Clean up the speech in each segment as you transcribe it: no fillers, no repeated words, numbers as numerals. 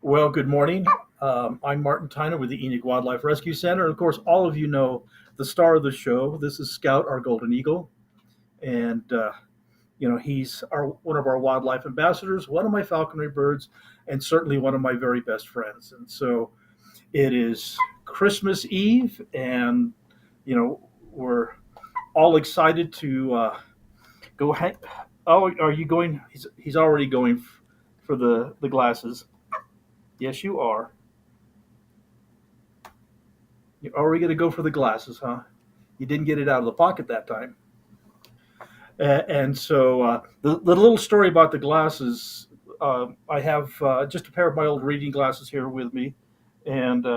Well, good morning. I'm Martin Tyner with the Enoch Wildlife Rescue Center. And of course, all of you know the star of the show. This is Scout, our golden eagle. And, he's one of our wildlife ambassadors, one of my falconry birds, and certainly one of my very best friends. And so it is Christmas Eve, and, we're all excited to go hang. Oh, are you going? He's already going for the glasses. Yes, you are. You're already going to go for the glasses, huh? You didn't get it out of the pocket that time. And so the little story about the glasses, I have just a pair of my old reading glasses here with me, and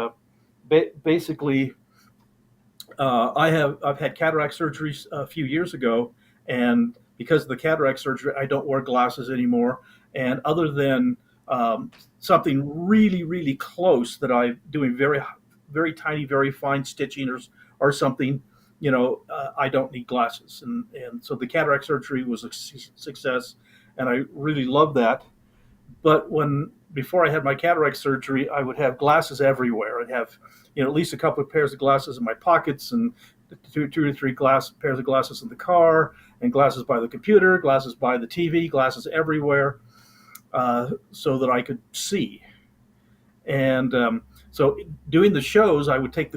basically, I've had cataract surgery a few years ago, and because of the cataract surgery, I don't wear glasses anymore. And other than something really, really close that I'm doing very tiny, very fine stitching or something, I don't need glasses. And so the cataract surgery was a success, and I really love that. But before I had my cataract surgery, I would have glasses everywhere. I'd have, at least a couple of pairs of glasses in my pockets, and two or three pairs of glasses in the car, and glasses by the computer, glasses by the TV, glasses everywhere, so that I could see. And so doing the shows, I would take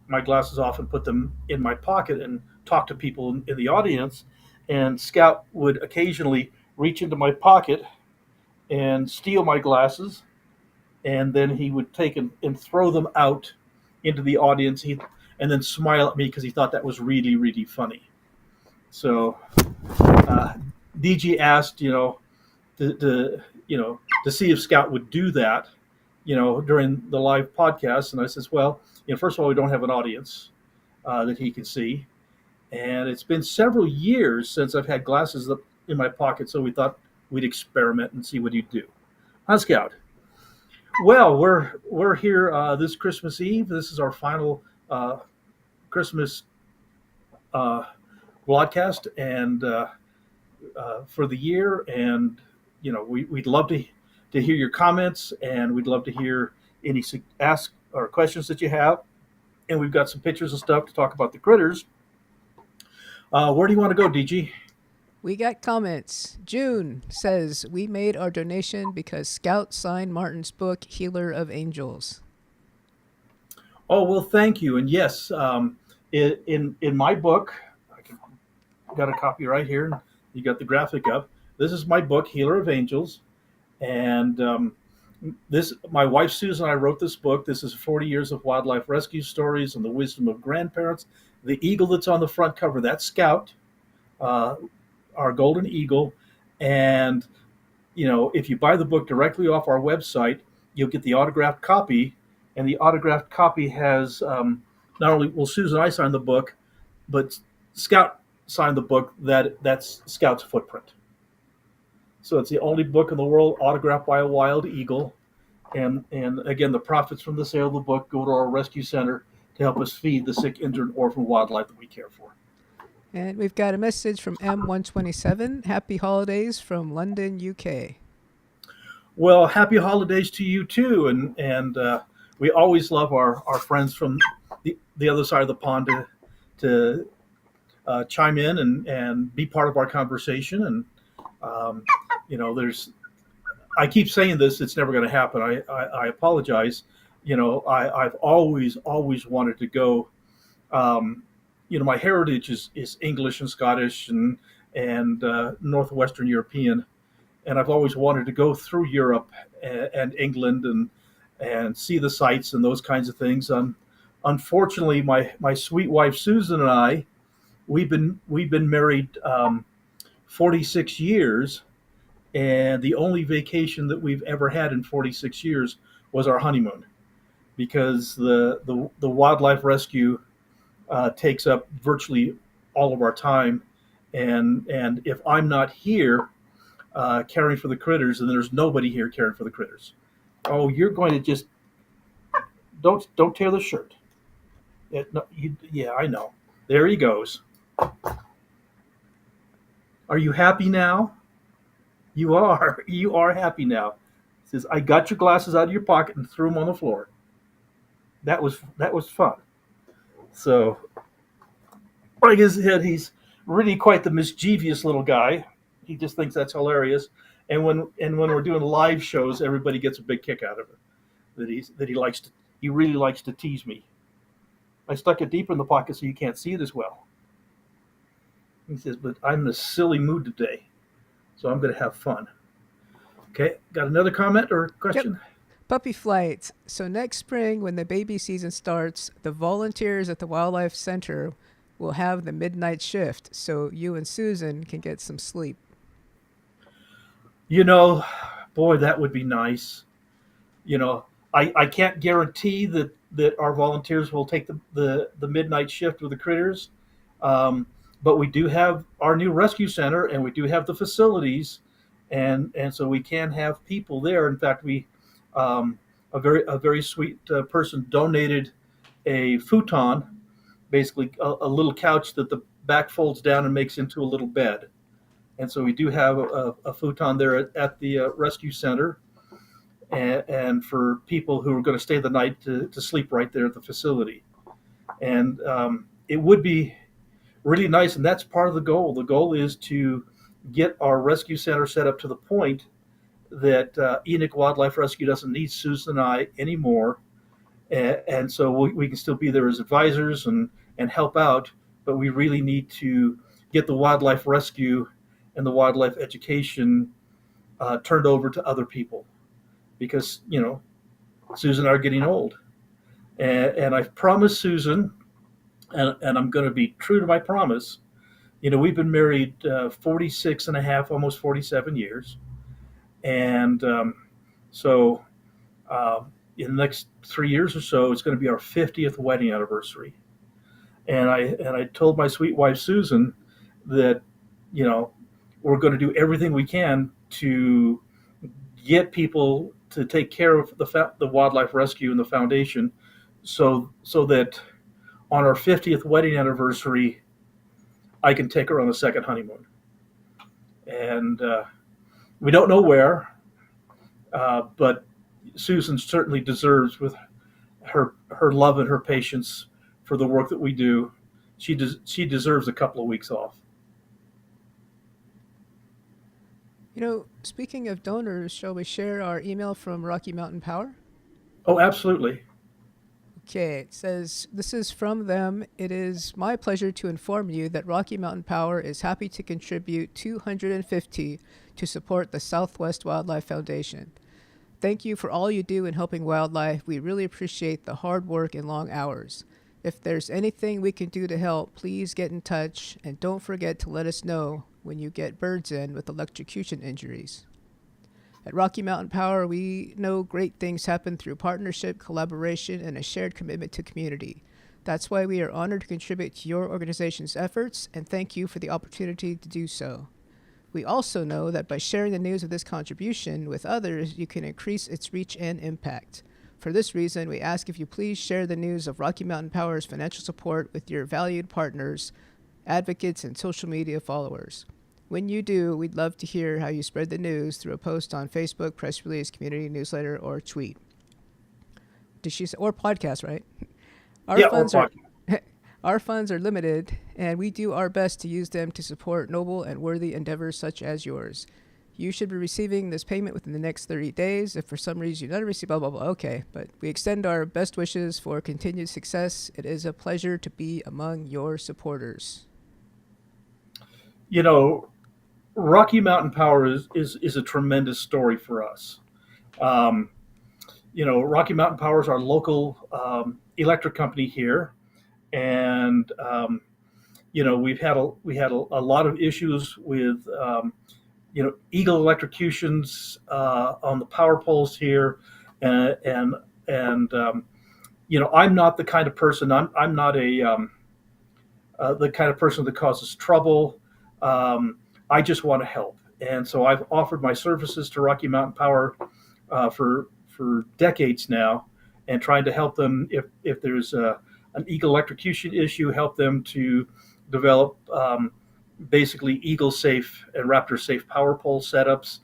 my glasses off and put them in my pocket and talk to people in the audience. And Scout would occasionally reach into my pocket and steal my glasses, and then he would take and throw them out into the audience. And then smile at me because he thought that was really, really funny. So DG asked, to see if Scout would do that, during the live podcast. And I says, well, first of all, we don't have an audience that he can see. And it's been several years since I've had glasses in my pocket, so we thought we'd experiment and see what he'd do. Huh, Scout? Well, we're here this Christmas Eve. This is our final Christmas broadcast and for the year. And we'd love to hear your comments, and we'd love to hear any ask or questions that you have. And we've got some pictures and stuff to talk about the critters. Where do you want to go, DG? We got comments. June says, we made our donation because Scout signed Martin's book, Healer of Angels. Oh, well, thank you. And yes, in my book, got a copy right here. You got the graphic up. This is my book, Healer of Angels. And my wife Susan and I wrote this book. This is 40 years of wildlife rescue stories and the wisdom of grandparents. The eagle that's on the front cover, that's Scout, our golden eagle. And if you buy the book directly off our website, you'll get the autographed copy. And the autographed copy has not only will Susan and I sign the book, but Scout signed the book. That's Scout's footprint. So it's the only book in the world autographed by a wild eagle. And again, the profits from the sale of the book go to our rescue center to help us feed the sick, injured, and orphan wildlife that we care for. And we've got a message from M127. Happy holidays from London, UK. Well, happy holidays to you too. And we always love our friends from the other side of the pond to chime in and be part of our conversation. And I keep saying this, it's never going to happen. I apologize. I've always wanted to go. My heritage is English and Scottish and Northwestern European, and I've always wanted to go through Europe and England and see the sights and those kinds of things. Unfortunately, my sweet wife Susan and I, we've been married 46 years, and the only vacation that we've ever had in 46 years was our honeymoon, because the wildlife rescue takes up virtually all of our time, and if I'm not here caring for the critters, then there's nobody here caring for the critters. Oh, you're going to just don't tear the shirt. Yeah, I know. There he goes. Are you happy now? You are happy now. He says, I got your glasses out of your pocket and threw them on the floor. That was fun. So, like I said, he's really quite the mischievous little guy. He just thinks that's hilarious. And when we're doing live shows, everybody gets a big kick out of it. He really likes to tease me. I stuck it deep in the pocket so you can't see it as well. He says, but I'm in a silly mood today, so I'm going to have fun. Okay, got another comment or question? Yep. Puppy flight. So next spring, when the baby season starts, the volunteers at the Wildlife Center will have the midnight shift, so you and Susan can get some sleep. You know, boy, that would be nice. I can't guarantee that our volunteers will take the midnight shift with the critters, um, but we do have our new rescue center, and we do have the facilities, and so we can have people there. In fact, a very sweet person donated a futon, basically a little couch that the back folds down and makes into a little bed. And so we do have a futon there at the rescue center, and for people who are going to stay the night to sleep right there at the facility. And it would be really nice, and that's part of the goal. The goal is to get our rescue center set up to the point that Enoch Wildlife Rescue doesn't need Susan and I anymore, and so we can still be there as advisors and help out, but we really need to get the wildlife rescue and the wildlife education turned over to other people, because Susan and I are getting old, and I've promised Susan, and I'm going to be true to my promise. We've been married 46 and a half, almost 47 years, and so in the next 3 years or so, it's going to be our 50th wedding anniversary. And I told my sweet wife Susan that we're going to do everything we can to get people to take care of the wildlife rescue and the foundation, so that on our 50th wedding anniversary, I can take her on a second honeymoon. And we don't know where, but Susan certainly deserves, with her love and her patience for the work that we do, she deserves a couple of weeks off. Speaking of donors, shall we share our email from Rocky Mountain Power? Oh, absolutely. Okay, it says, this is from them. It is my pleasure to inform you that Rocky Mountain Power is happy to contribute $250 to support the Southwest Wildlife Foundation. Thank you for all you do in helping wildlife. We really appreciate the hard work and long hours. If there's anything we can do to help, please get in touch, and don't forget to let us know when you get birds in with electrocution injuries. At Rocky Mountain Power, we know great things happen through partnership, collaboration, and a shared commitment to community. That's why we are honored to contribute to your organization's efforts, and thank you for the opportunity to do so. We also know that by sharing the news of this contribution with others, you can increase its reach and impact. For this reason, we ask if you please share the news of Rocky Mountain Power's financial support with your valued partners, advocates, and social media followers. When you do, we'd love to hear how you spread the news through a post on Facebook, press release, community newsletter, or tweet. Did she say, or podcast, right? Our funds are limited, and we do our best to use them to support noble and worthy endeavors such as yours. You should be receiving this payment within the next 30 days. If for some reason you don't receive, blah, blah, blah. Okay, but we extend our best wishes for continued success. It is a pleasure to be among your supporters. Rocky Mountain Power is a tremendous story for us. Rocky Mountain Power is our local electric company here, and we had a lot of issues with eagle electrocutions on the power poles here, and I'm not the kind of person. I'm not the kind of person that causes trouble. I just want to help, and so I've offered my services to Rocky Mountain Power for decades now, and trying to help them if there's an eagle electrocution issue, help them to develop basically eagle safe and raptor safe power pole setups.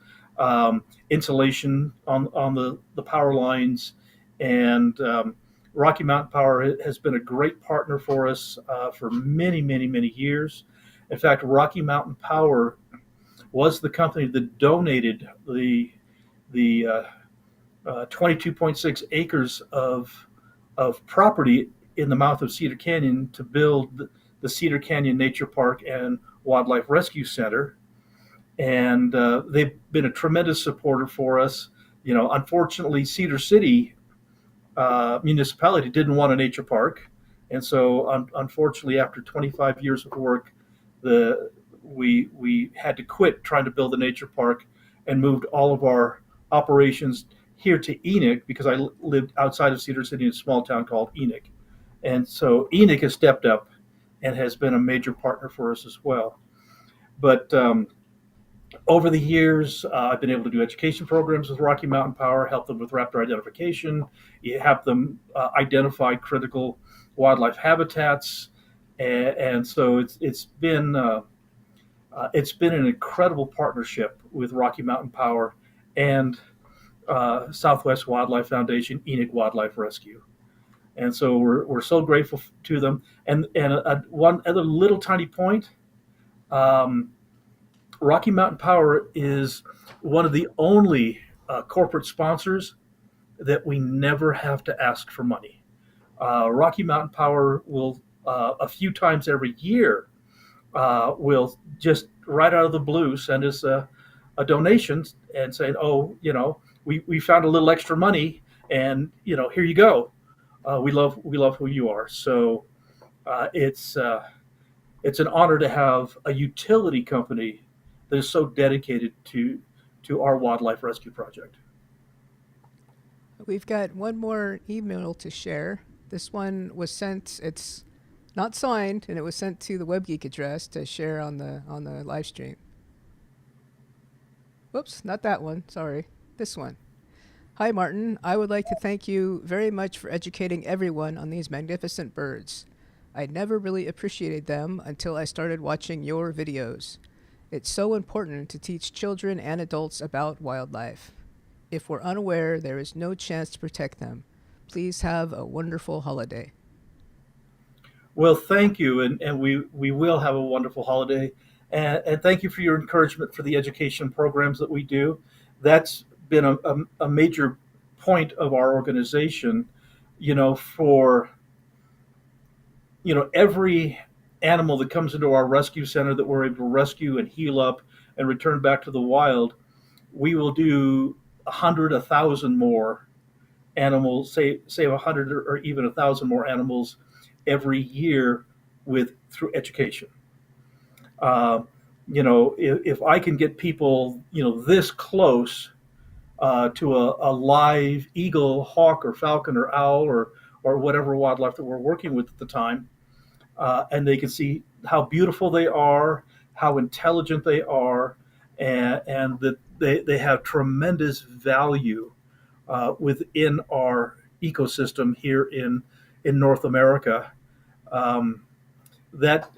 insulation on the power lines. And Rocky Mountain Power has been a great partner for us for many, many, many years. In fact, Rocky Mountain Power was the company that donated the 22.6 acres of property in the mouth of Cedar Canyon to build the Cedar Canyon Nature Park and Wildlife Rescue Center. And they've been a tremendous supporter for us. Unfortunately, Cedar City municipality didn't want a nature park, and so unfortunately, after 25 years of work, we had to quit trying to build a nature park and moved all of our operations here to Enoch because I lived outside of Cedar City in a small town called Enoch, and so Enoch has stepped up and has been a major partner for us as well. But over the years, I've been able to do education programs with Rocky Mountain Power, help them with raptor identification, you help them identify critical wildlife habitats, and so it's been an incredible partnership with Rocky Mountain Power and Southwest Wildlife Foundation, Enoch Wildlife Rescue, and so we're so grateful to them. And one other little tiny point. Rocky Mountain Power is one of the only corporate sponsors that we never have to ask for money. Rocky Mountain Power will, a few times every year, will just right out of the blue send us a donation and say, oh, we found a little extra money, and here you go. We love who you are. So it's an honor to have a utility company that is so dedicated to our wildlife rescue project. We've got one more email to share. This one was sent. It's not signed, and it was sent to the WebGeek address to share on the live stream. Whoops, not that one. Sorry, this one. Hi, Martin. I would like to thank you very much for educating everyone on these magnificent birds. I never really appreciated them until I started watching your videos. It's so important to teach children and adults about wildlife. If we're unaware, there is no chance to protect them. Please have a wonderful holiday. Well, thank you, and we will have a wonderful holiday. And thank you for your encouragement for the education programs that we do. That's been a major point of our organization, for every animal that comes into our rescue center that we're able to rescue and heal up and return back to the wild. We will do 100, 1,000 more animals, say 100 or even 1,000 more animals every year through education. If I can get people, this close to a live eagle, hawk, or falcon, or owl, or whatever wildlife that we're working with at the time, and they can see how beautiful they are, how intelligent they are, and that they have tremendous value within our ecosystem here in North America. That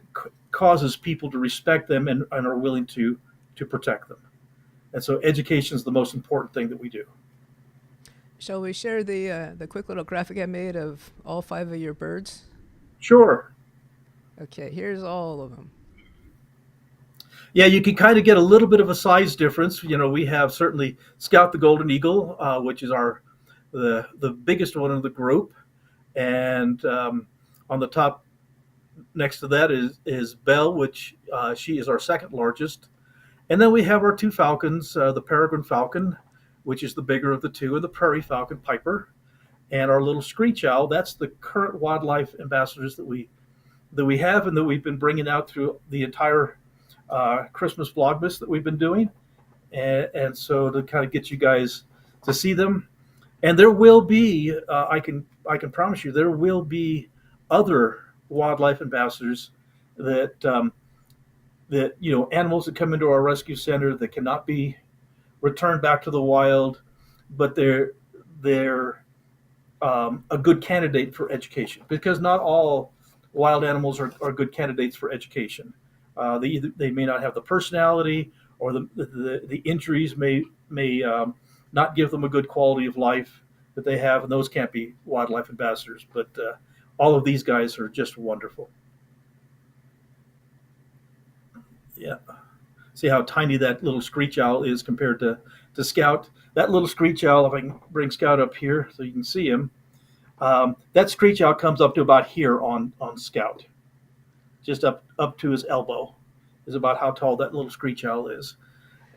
causes people to respect them and are willing to protect them. And so education is the most important thing that we do. Shall we share the quick little graphic I made of all 5 of your birds? Sure. Okay, here's all of them. Yeah, you can kind of get a little bit of a size difference. We have certainly Scout the Golden Eagle, which is the biggest one in the group, and on the top next to that is Belle, which she is our second largest, and then we have our 2 falcons, the Peregrine Falcon, which is the bigger of the 2, and the Prairie Falcon Piper, and our little Screech Owl. That's the current wildlife ambassadors that we have and that we've been bringing out through the entire Christmas Vlogmas that we've been doing, and so to kind of get you guys to see them. And there will be, I can promise you, there will be other wildlife ambassadors that animals that come into our rescue center that cannot be returned back to the wild, but they're a good candidate for education, because not all wild animals are good candidates for education. They may not have the personality, or the injuries may may not give them a good quality of life that they have, and those can't be wildlife ambassadors. But all of these guys are just wonderful. Yeah. See how tiny that little screech owl is compared to Scout. That little screech owl, if I can bring Scout up here so you can see him, that screech owl comes up to about here on Scout, just up to his elbow, is about how tall that little screech owl is.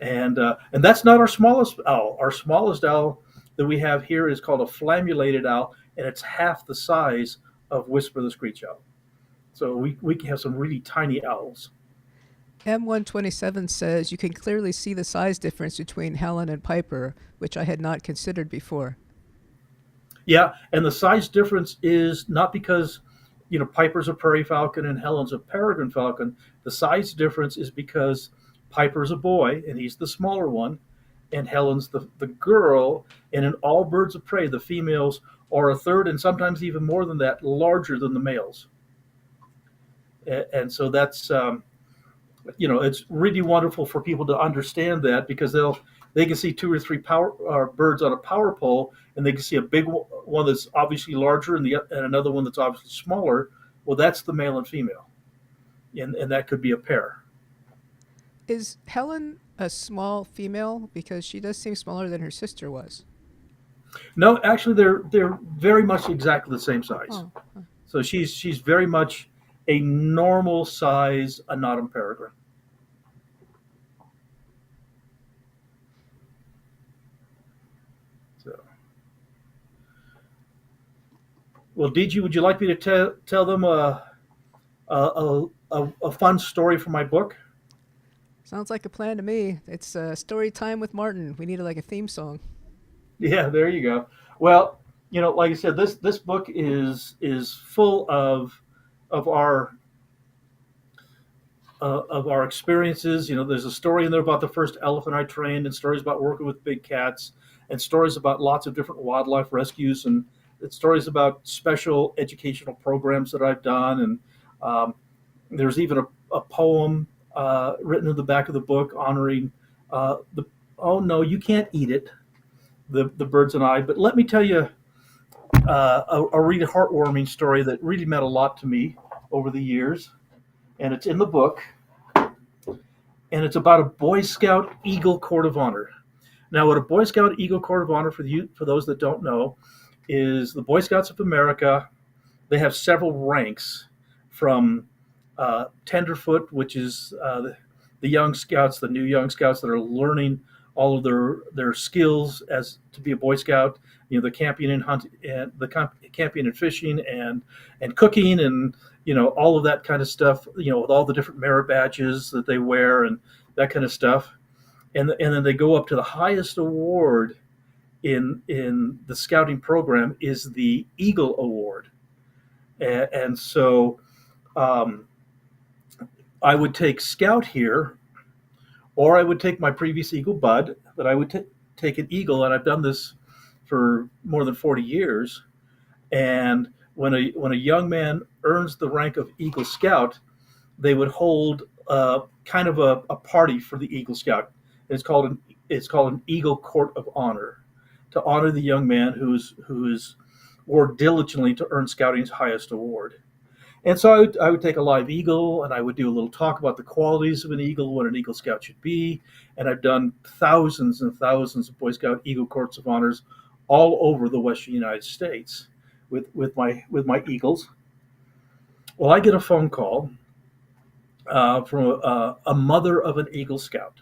And that's not our smallest owl. Our smallest owl that we have here is called a flammulated owl, and it's half the size of Whisper the Screech Owl. So we can have some really tiny owls. M127 says you can clearly see the size difference between Helen and Piper, which I had not considered before. Yeah, and the size difference is not because Piper's a prairie falcon and Helen's a peregrine falcon. The size difference is because Piper's a boy and he's the smaller one, and Helen's the girl. And in all birds of prey, the females are a third and sometimes even more than that larger than the males. And so that's it's really wonderful for people to understand that, because they can see two or three birds on a power pole, and they can see a big one that's obviously larger and another one that's obviously smaller. Well, that's the male and female, and that could be a pair. Is Helen a small female? Because she does seem smaller than her sister was. No, actually, they're very much exactly the same size. Oh. So she's very much a normal size Anodem peregrine. So, well, DG, would you like me to tell them a fun story from my book? Sounds like a plan to me. It's story time with Martin. We need like a theme song. Yeah, there you go. Well, like I said, this book is full of our experiences. There's a story in there about the first elephant I trained, and stories about working with big cats, and stories about lots of different wildlife rescues, and stories about special educational programs that I've done. And there's even a poem written in the back of the book honoring the oh no, you can't eat it, the birds and I. But let me tell you a really heartwarming story that really meant a lot to me over the years, and it's in the book, and it's about a Boy Scout Eagle Court of Honor. Now, what a Boy Scout Eagle Court of Honor, for those that don't know, is the Boy Scouts of America. They have several ranks, from tenderfoot, which is the young scouts, the new young scouts that are learning all of their skills as to be a Boy Scout. The camping and hunting, and the camping and fishing, and cooking, and all of that kind of stuff. With all the different merit badges that they wear and that kind of stuff. And then they go up to the highest award in the scouting program is the Eagle Award. And so I would take Scout here, or I would take my previous Eagle Bud, but I would take an Eagle, and I've done this for more than 40 years. And when a young man earns the rank of Eagle Scout, they would hold kind of a party for the Eagle Scout. It's called an Eagle Court of Honor, to honor the young man who's worked diligently to earn Scouting's highest award. And so I would take a live eagle, and I would do a little talk about the qualities of an eagle, what an Eagle Scout should be. And I've done thousands and thousands of Boy Scout Eagle Courts of Honors all over the Western United States with my eagles. Well, I get a phone call from a mother of an Eagle Scout,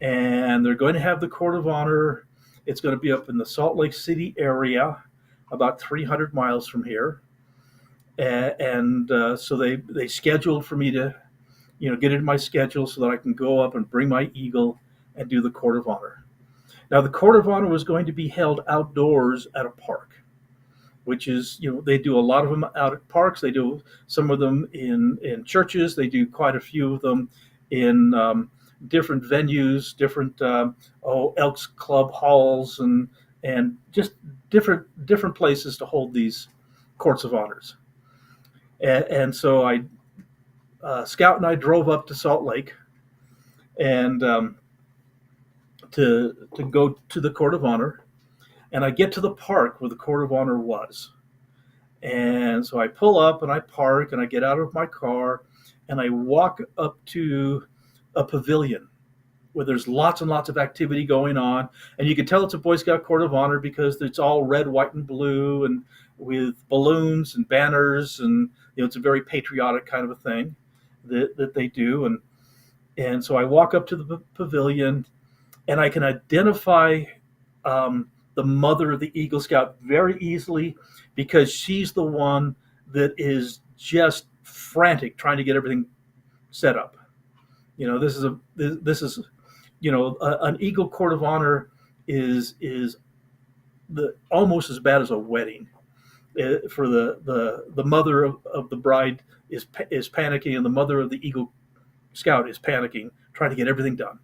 and they're going to have the Court of Honor. It's going to be up in the Salt Lake City area, about 300 miles from here. And so they scheduled for me to, get in my schedule so that I can go up and bring my eagle and do the Court of Honor. Now, the Court of Honor was going to be held outdoors at a park, which is, they do a lot of them out at parks. They do some of them in churches. They do quite a few of them in different venues, different Elks Club halls, and just different places to hold these Courts of Honors. And so Scout and I drove up to Salt Lake, and to go to the Court of Honor, and I get to the park where the Court of Honor was. And so I pull up and I park and I get out of my car and I walk up to a pavilion where there's lots and lots of activity going on. And you can tell it's a Boy Scout Court of Honor because it's all red, white, and blue, and with balloons and banners. And, it's a very patriotic kind of a thing that they do. And so I walk up to the pavilion and I can identify the mother of the Eagle Scout very easily because she's the one that is just frantic trying to get everything set up. This is an Eagle Court of Honor is almost as bad as a wedding. For the mother of the bride is panicking, and the mother of the Eagle Scout is panicking, trying to get everything done.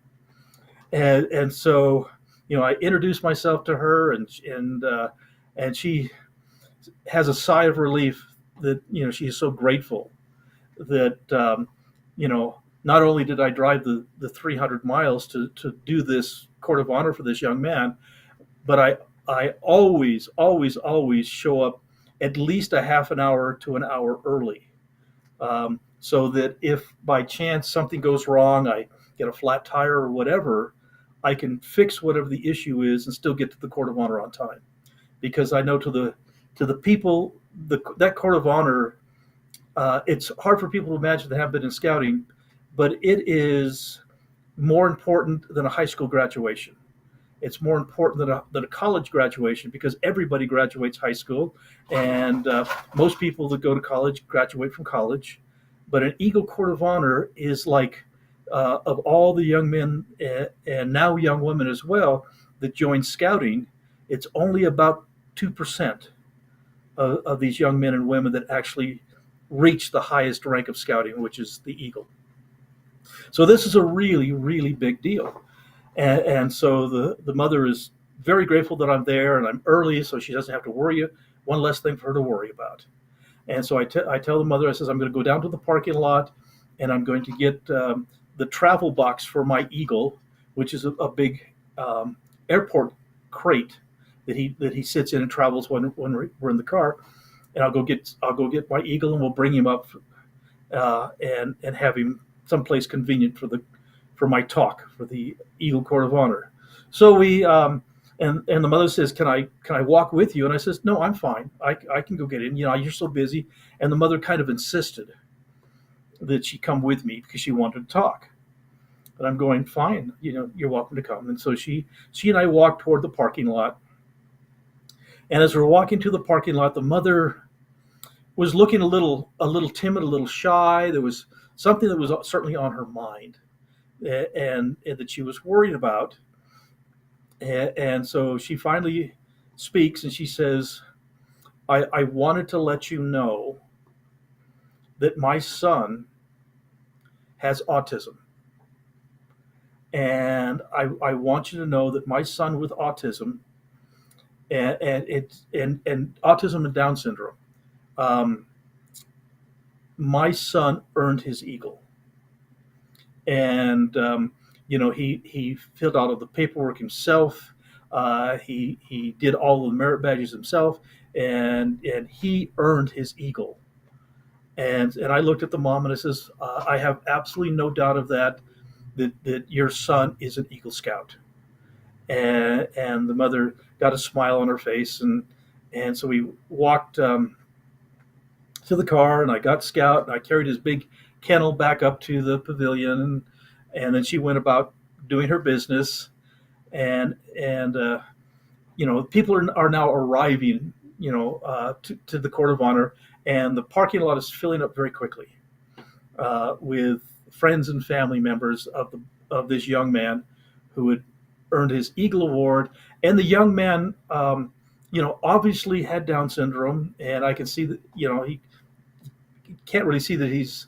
And so I introduced myself to her, and she has a sigh of relief that she is so grateful that not only did I drive the 300 miles to do this Court of Honor for this young man, but I always show up at least a half an hour to an hour early, so that if by chance something goes wrong, I get a flat tire or whatever, I can fix whatever the issue is and still get to the Court of Honor on time. Because I know to the people, that Court of Honor, it's hard for people to imagine that have been in scouting, but it is more important than a high school graduation. It's more important than a college graduation because everybody graduates high school, and most people that go to college graduate from college. But an Eagle Court of Honor is like, of all the young men and now young women as well that join scouting, it's only about 2% of these young men and women that actually reach the highest rank of scouting, which is the Eagle. So this is a really, really big deal. And so the mother is very grateful that I'm there and I'm early, so she doesn't have to worry. One less thing for her to worry about. And so I tell the mother, I says, I'm going to go down to the parking lot and I'm going to get the travel box for my Eagle, which is a big airport crate that he sits in and travels when we're in the car. And I'll go get my Eagle and we'll bring him up and have him someplace convenient for my talk for the Eagle Court of Honor. So we and the mother says, can I walk with you? And I says, no, I'm fine. I can go get in. You're so busy. And the mother kind of insisted that she come with me because she wanted to talk. And I'm going, fine, you're welcome to come. And so she and I walked toward the parking lot. And as we're walking to the parking lot, the mother was looking a little timid, a little shy. There was something that was certainly on her mind and that she was worried about. And so she finally speaks and she says, I wanted to let you know that my son has autism. And I want you to know that my son with autism and autism and Down syndrome, my son earned his Eagle. And he filled out all the paperwork himself. He did all of the merit badges himself, and he earned his Eagle. And I looked at the mom and I says, I have absolutely no doubt of that your son is an Eagle Scout. And the mother got a smile on her face, and so we walked to the car, and I got Scout, and I carried his big kennel back up to the pavilion, and then she went about doing her business, and people are now arriving, to the Court of Honor, and the parking lot is filling up very quickly with friends and family members of this young man who had earned his Eagle Award. And the young man, obviously had Down syndrome, and I can see that, he can't really see that he's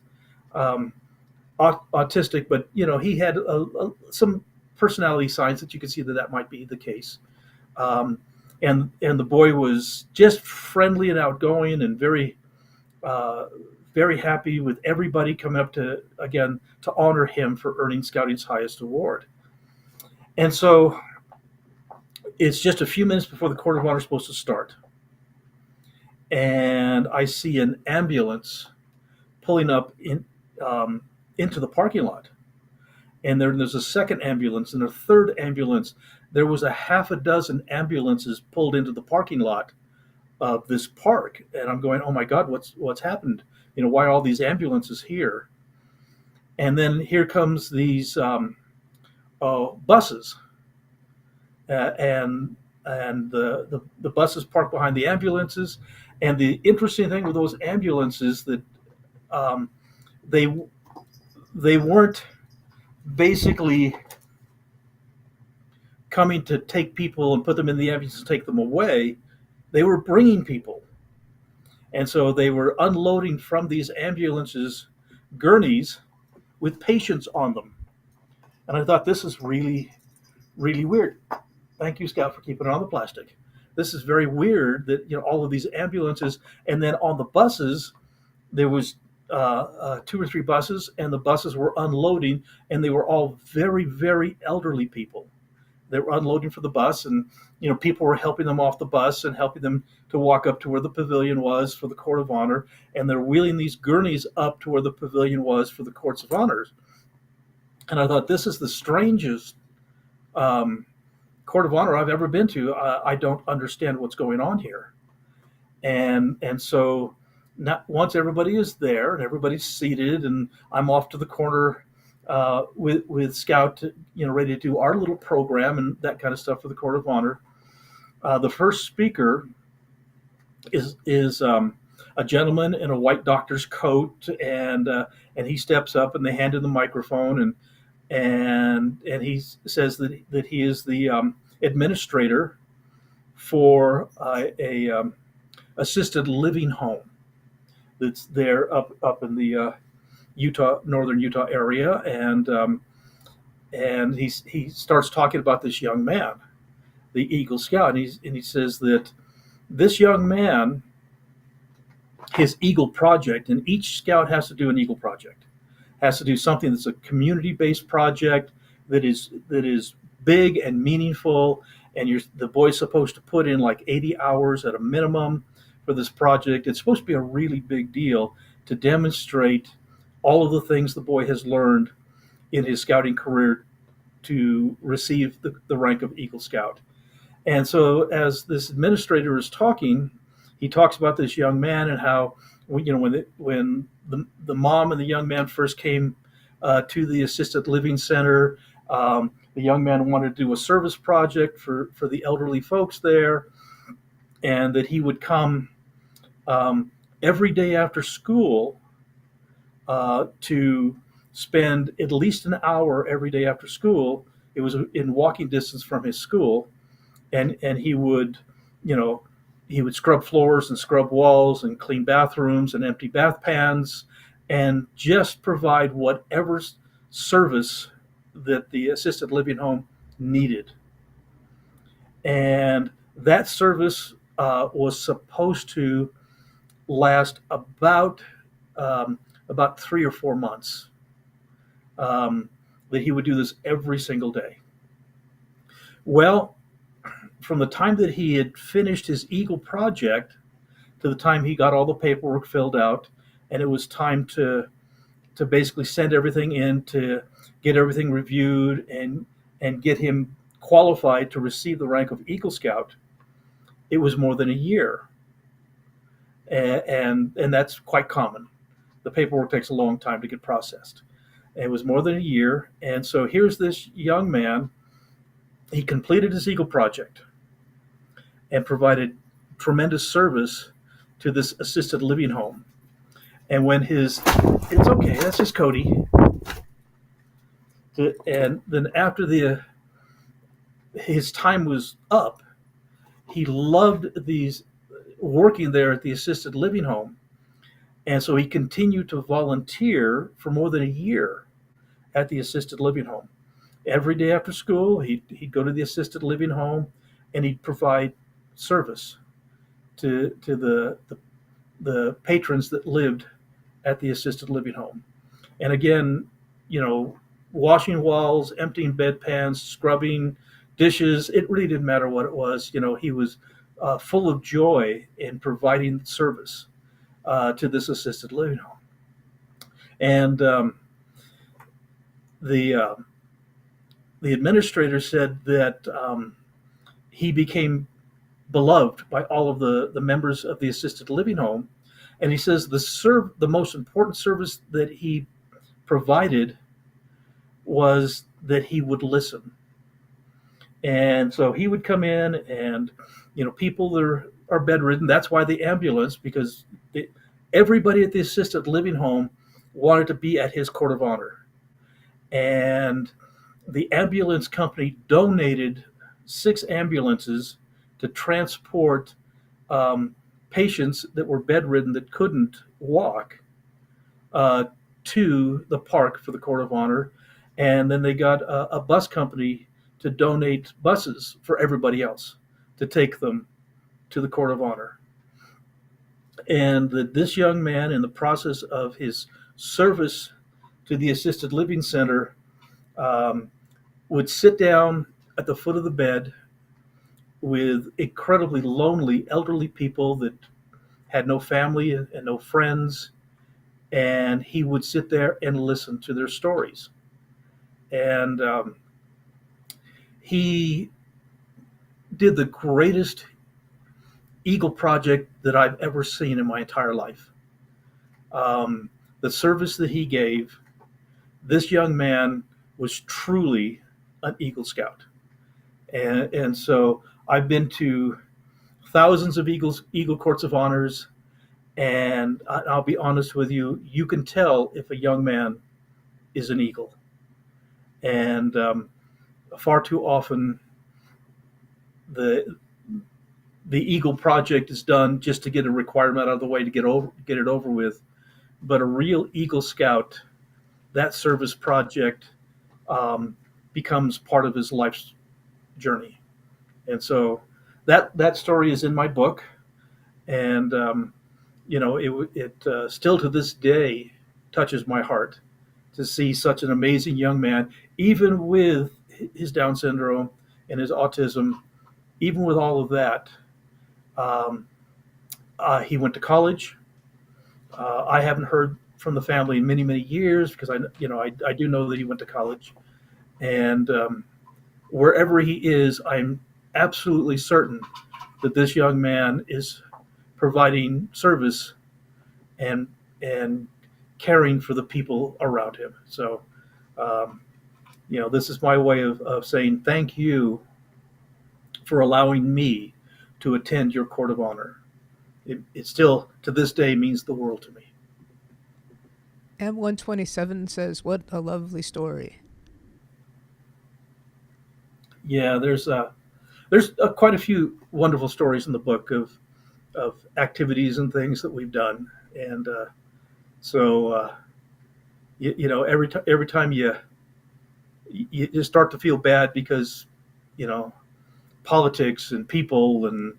autistic, but he had some personality signs that you could see that might be the case. And the boy was just friendly and outgoing and very very happy with everybody coming up to honor him for earning Scouting's highest award. And so it's just a few minutes before the Court of Honor is supposed to start. And I see an ambulance pulling up into the parking lot. And there's a second ambulance and a third ambulance. There was a half a dozen ambulances pulled into the parking lot of this park. And I'm going, oh my God, what's happened? Why are all these ambulances here? And then here comes these buses, and the buses parked behind the ambulances. And the interesting thing with those ambulances that um, they they weren't basically coming to take people and put them in the ambulance and take them away. They were bringing people, and so they were unloading from these ambulances gurneys with patients on them. And I thought, this is really, really weird. Thank you, Scout, for keeping it on the plastic. This is very weird that all of these ambulances, and then on the buses there was two or three buses, and the buses were unloading, and they were all very, very elderly people. They were unloading for the bus, and people were helping them off the bus and helping them to walk up to where the pavilion was for the Court of Honor, and they're wheeling these gurneys up to where the pavilion was for the Courts of Honors. And I thought, this is the strangest Court of Honor I've ever been to. I don't understand what's going on here. And so once everybody is there and everybody's seated, and I'm off to the corner with Scout, ready to do our little program and that kind of stuff for the Court of Honor. The first speaker is a gentleman in a white doctor's coat, and he steps up and they hand him the microphone, and he says that he is the administrator for a assisted living home that's there up in the northern Utah area, and he starts talking about this young man, the Eagle Scout, and he says that this young man, his Eagle project, and each Scout has to do an Eagle project, has to do something that's a community-based project that is big and meaningful, and the boy's supposed to put in like 80 hours at a minimum for this project. It's supposed to be a really big deal to demonstrate all of the things the boy has learned in his scouting career to receive the rank of Eagle Scout. And so as this administrator is talking, he talks about this young man and how when the mom and the young man first came to the assisted living center, the young man wanted to do a service project for the elderly folks there, and that he would come every day after school to spend at least an hour every day after school. It was in walking distance from his school, and he would, he would scrub floors and scrub walls and clean bathrooms and empty bath pans, and just provide whatever service that the assisted living home needed. And that service was supposed to last about 3 or 4 months. That he would do this every single day. Well, from the time that he had finished his Eagle project to the time he got all the paperwork filled out, and it was time to basically send everything in, to get everything reviewed and get him qualified to receive the rank of Eagle Scout, it was more than a year. And that's quite common. The paperwork takes a long time to get processed. It was more than a year. And so here's this young man. He completed his Eagle project and provided tremendous service to this assisted living home. And when it's okay, that's just Cody. And then after his time was up, he loved working there at the assisted living home. And so he continued to volunteer for more than a year at the assisted living home. Every day after school, he'd go to the assisted living home, and he'd provide service to the patrons that lived at the assisted living home. And again, washing walls, emptying bedpans, scrubbing dishes. It really didn't matter what it was. He was full of joy in providing service to this assisted living home. And the uh, the administrator said that he became beloved by all of the members of the assisted living home. And he says the most important service that he provided was that he would listen. And so he would come in, and people that are bedridden. That's why the ambulance, because everybody at the assisted living home wanted to be at his court of honor. And the ambulance company donated 6 ambulances to transport um, patients that were bedridden that couldn't walk uh, to the park for the court of honor. And then they got a bus company to donate buses for everybody else to take them to the court of honor. And that this young man, in the process of his service to the assisted living center, um, would sit down at the foot of the bed with incredibly lonely elderly people that had no family and no friends, and he would sit there and listen to their stories. And he did the greatest Eagle project that I've ever seen in my entire life. The service that he gave, this young man was truly an Eagle Scout. And so I've been to thousands of Eagle Courts of Honors, and I'll be honest with you, you can tell if a young man is an Eagle. And far too often, the the Eagle project is done just to get a requirement out of the way to get it over with. But a real Eagle Scout, that service project becomes part of his life's journey. And so that story is in my book, and it still to this day touches my heart to see such an amazing young man, even with his Down syndrome and his autism, even with all of that. Um, he went to college. I haven't heard from the family in many, many years because I do know that he went to college, and wherever he is, I'm absolutely certain that this young man is providing service and and caring for the people around him. So, um, this is my way of saying thank you for allowing me to attend your court of honor. It still, to this day, means the world to me. M127 says, "What a lovely story." Yeah, there's quite a few wonderful stories in the book of activities and things that we've done, and so every time you just start to feel bad because you know politics and people, and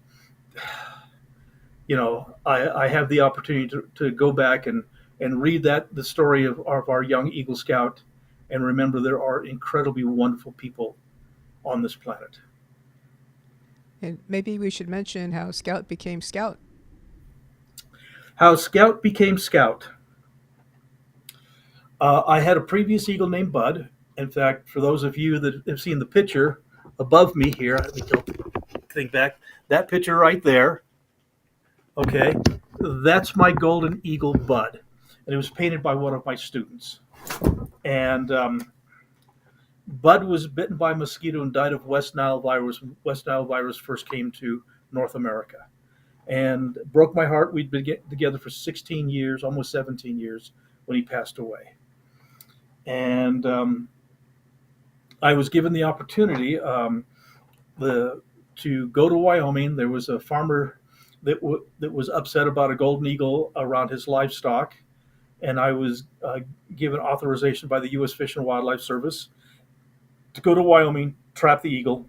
I have the opportunity to go back and read the story of our young Eagle Scout, and remember there are incredibly wonderful people on this planet. And maybe we should mention how Scout became Scout. How Scout became Scout. I had a previous Eagle named Bud. In fact, for those of you that have seen the picture above me here, let me tilt the thing back. That picture right there, okay, that's my golden eagle Bud. And it was painted by one of my students. And Bud was bitten by a mosquito and died of West Nile virus when West Nile virus first came to North America. And broke my heart. We'd been together for 16 years, almost 17 years, when he passed away. And I was given the opportunity to go to Wyoming. There was a farmer that was upset about a golden eagle around his livestock, and I was given authorization by the U.S. Fish and Wildlife Service to go to Wyoming, trap the eagle,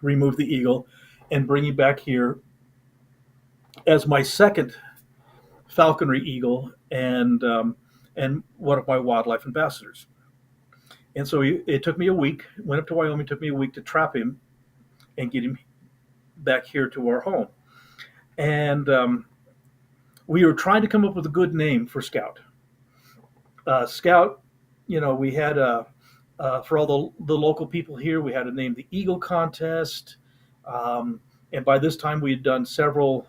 remove the eagle, and bring him back here as my second falconry eagle and one of my wildlife ambassadors. And so it took me a week. Went up to Wyoming. It took me a week to trap him and get him back here to our home. And we were trying to come up with a good name for Scout. Scout, we had for all the local people here, we had to name the Eagle Contest. And by this time, we had done several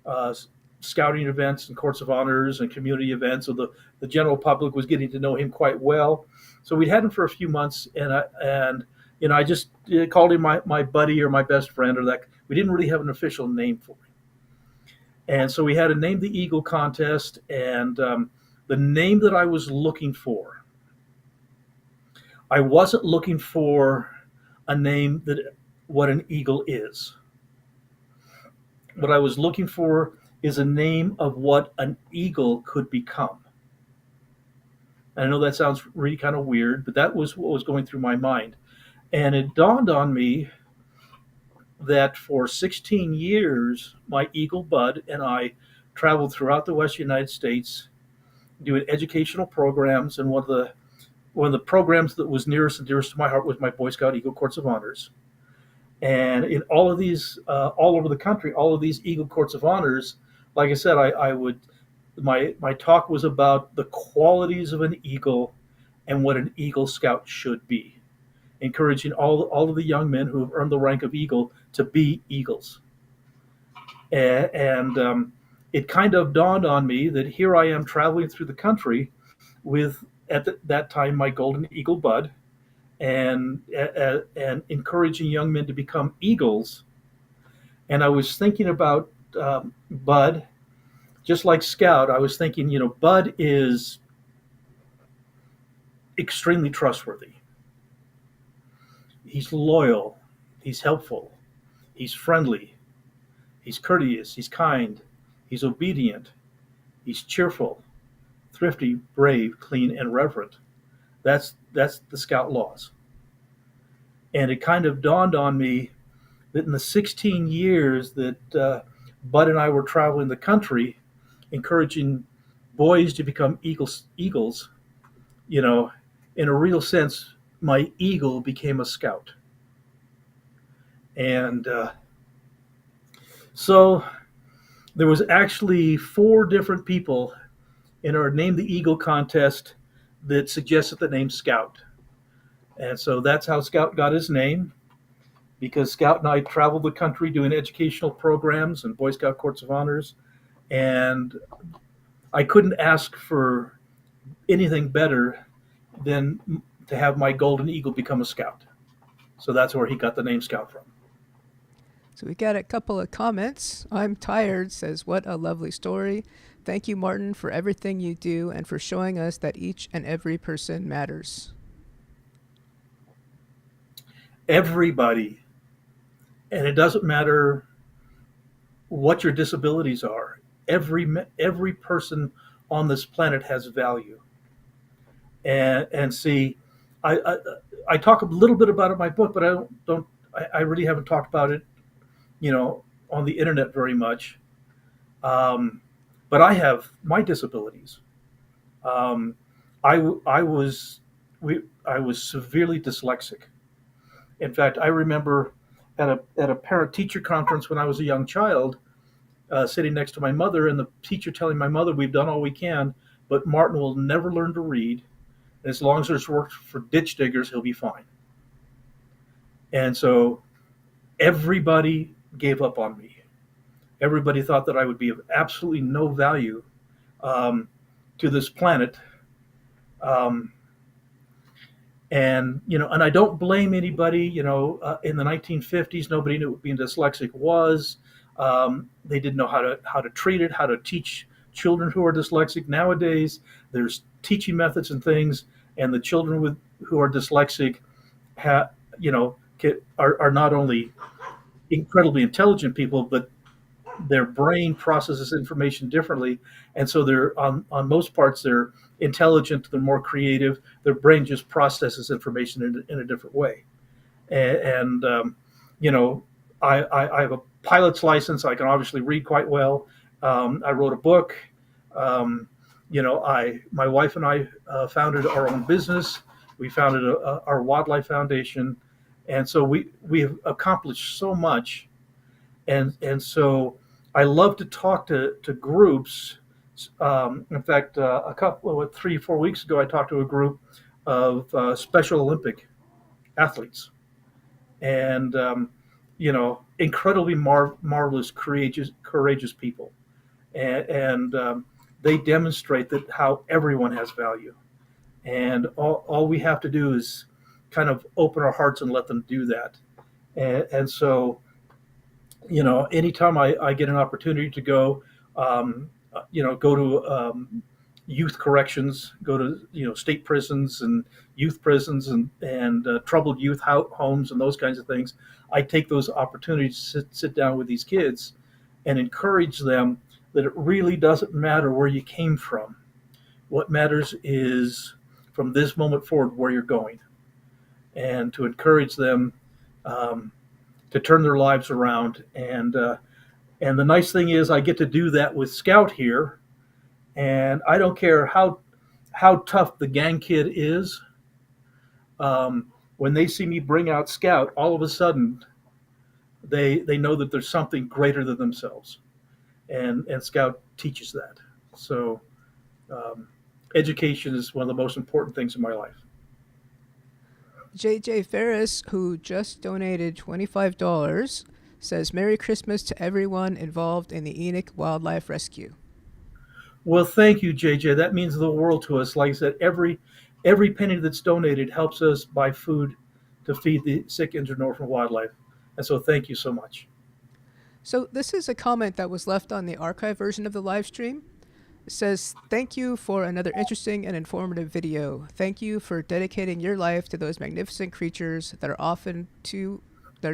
uh, scouting events and courts of honors and community events. So the general public was getting to know him quite well. So we'd had him for a few months, and I just called him my buddy or my best friend, or that. We didn't really have an official name for him. And so we had to name the Eagle Contest, and the name that I was looking for, I wasn't looking for a name that what an eagle is. What I was looking for is a name of what an eagle could become. And I know that sounds really kind of weird, but that was what was going through my mind. And it dawned on me that for 16 years, my eagle bud and I traveled throughout the Western United States doing educational programs. And one of the programs that was nearest and dearest to my heart was my Boy Scout Eagle Courts of Honors. And in all of these, all over the country, all of these Eagle Courts of Honors, like I said, I would my talk was about the qualities of an eagle and what an Eagle Scout should be, encouraging all of the young men who have earned the rank of Eagle to be Eagles. And it kind of dawned on me that here I am traveling through the country with, that time, my Golden Eagle bud, and encouraging young men to become Eagles. And I was thinking about Bud, just like Scout. I was thinking, Bud is extremely trustworthy. He's loyal. He's helpful. He's friendly. He's courteous. He's kind. He's obedient. He's cheerful, thrifty, brave, clean, and reverent. That's the Scout laws. And it kind of dawned on me that in the 16 years that Bud and I were traveling the country, encouraging boys to become eagles, in a real sense, my eagle became a scout. And so there was actually 4 different people in our Name the Eagle contest that suggested the name Scout. And so that's how Scout got his name, because Scout and I traveled the country doing educational programs and Boy Scout Courts of Honors. And I couldn't ask for anything better than to have my Golden Eagle become a Scout. So that's where he got the name Scout from. So we got a couple of comments. I'm Tired says, "What a lovely story. Thank you, Martin, for everything you do and for showing us that each and every person matters." Everybody, and it doesn't matter what your disabilities are. Every person on this planet has value. And see, I talk a little bit about it in my book, but I really haven't talked about it, on the internet very much. But I have my disabilities. Um, I was severely dyslexic. In fact, I remember at a parent teacher conference when I was a young child, sitting next to my mother, and the teacher telling my mother, "We've done all we can, but Martin will never learn to read. As long as there's work for ditch diggers, he'll be fine." And so everybody gave up on me. Everybody thought that I would be of absolutely no value to this planet. Um, and I don't blame anybody. In the 1950s, nobody knew what being dyslexic was. They didn't know how to treat it, how to teach children who are dyslexic. Nowadays, there's teaching methods and things, and the children who are dyslexic are not only incredibly intelligent people, but their brain processes information differently, and so they're on most parts they're intelligent, they're more creative. Their brain just processes information in a different way. And I have a pilot's license. I can obviously read quite well. I wrote a book. My wife and I founded our own business. We founded our wildlife foundation, and so we have accomplished so much. And so I love to talk to groups. In fact, a couple of 3 4 weeks ago, I talked to a group of Special Olympic athletes, and incredibly marvelous, courageous people, and they demonstrate that how everyone has value, and all we have to do is kind of open our hearts and let them do that. And so, anytime I get an opportunity to go, go to youth corrections, go to state prisons and youth prisons and troubled youth homes and those kinds of things, I take those opportunities to sit down with these kids and encourage them that it really doesn't matter where you came from. What matters is from this moment forward where you're going, and to encourage them um, to turn their lives around. And the nice thing is, I get to do that with Scout here, and I don't care how tough the gang kid is. When they see me bring out Scout, all of a sudden they know that there's something greater than themselves, and Scout teaches that. So um, education is one of the most important things in my life. JJ Ferris, who just donated $25, says Merry Christmas to everyone involved in the Enoch Wildlife Rescue. Well, thank you, JJ. That means the world to us. Like I said, every penny that's donated helps us buy food to feed the sick, injured, and orphan wildlife. And so, thank you so much. So this is a comment that was left on the archive version of the live stream. It says, "Thank you for another interesting and informative video. Thank you for dedicating your life to those magnificent creatures that are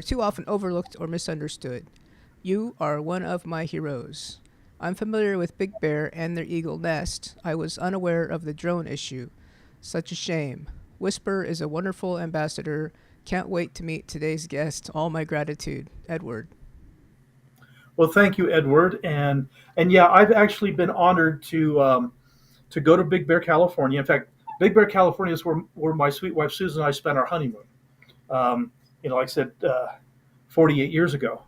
too often overlooked or misunderstood. You are one of my heroes. I'm familiar with Big Bear and their eagle nest. I was unaware of the drone issue. Such a shame. Whisper is a wonderful ambassador. Can't wait to meet today's guest. All my gratitude. Edward." Well, thank you, Edward. And yeah, I've actually been honored to go to Big Bear, California. In fact, Big Bear, California is where my sweet wife Susan and I spent our honeymoon. Like I said, 48 years ago.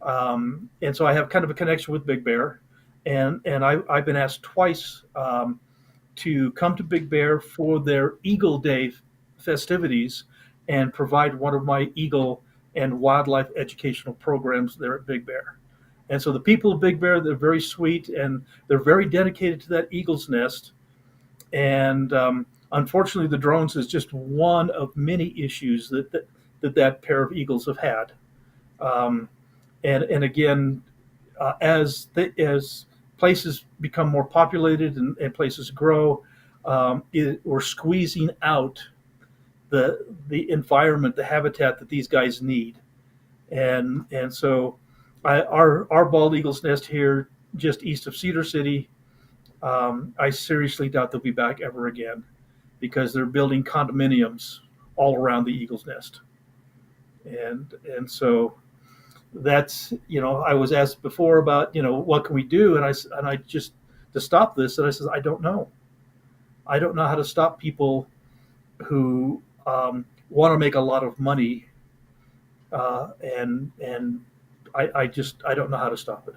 And so I have kind of a connection with Big Bear, and I've been asked twice to come to Big Bear for their Eagle Day festivities and provide one of my eagle and wildlife educational programs there at Big Bear. And so the people of Big Bear, they're very sweet and they're very dedicated to that eagle's nest. And unfortunately, the drones is just one of many issues that pair of eagles have had. Um, and again, as places become more populated and places grow, we're squeezing out the environment, the habitat that these guys need, and so our bald eagle's nest here, just east of Cedar City, I seriously doubt they'll be back ever again, because they're building condominiums all around the eagle's nest, and so that's I was asked before about what can we do, and I just to stop this, and I said I don't know how to stop people who want to make a lot of money, and I don't know how to stop it,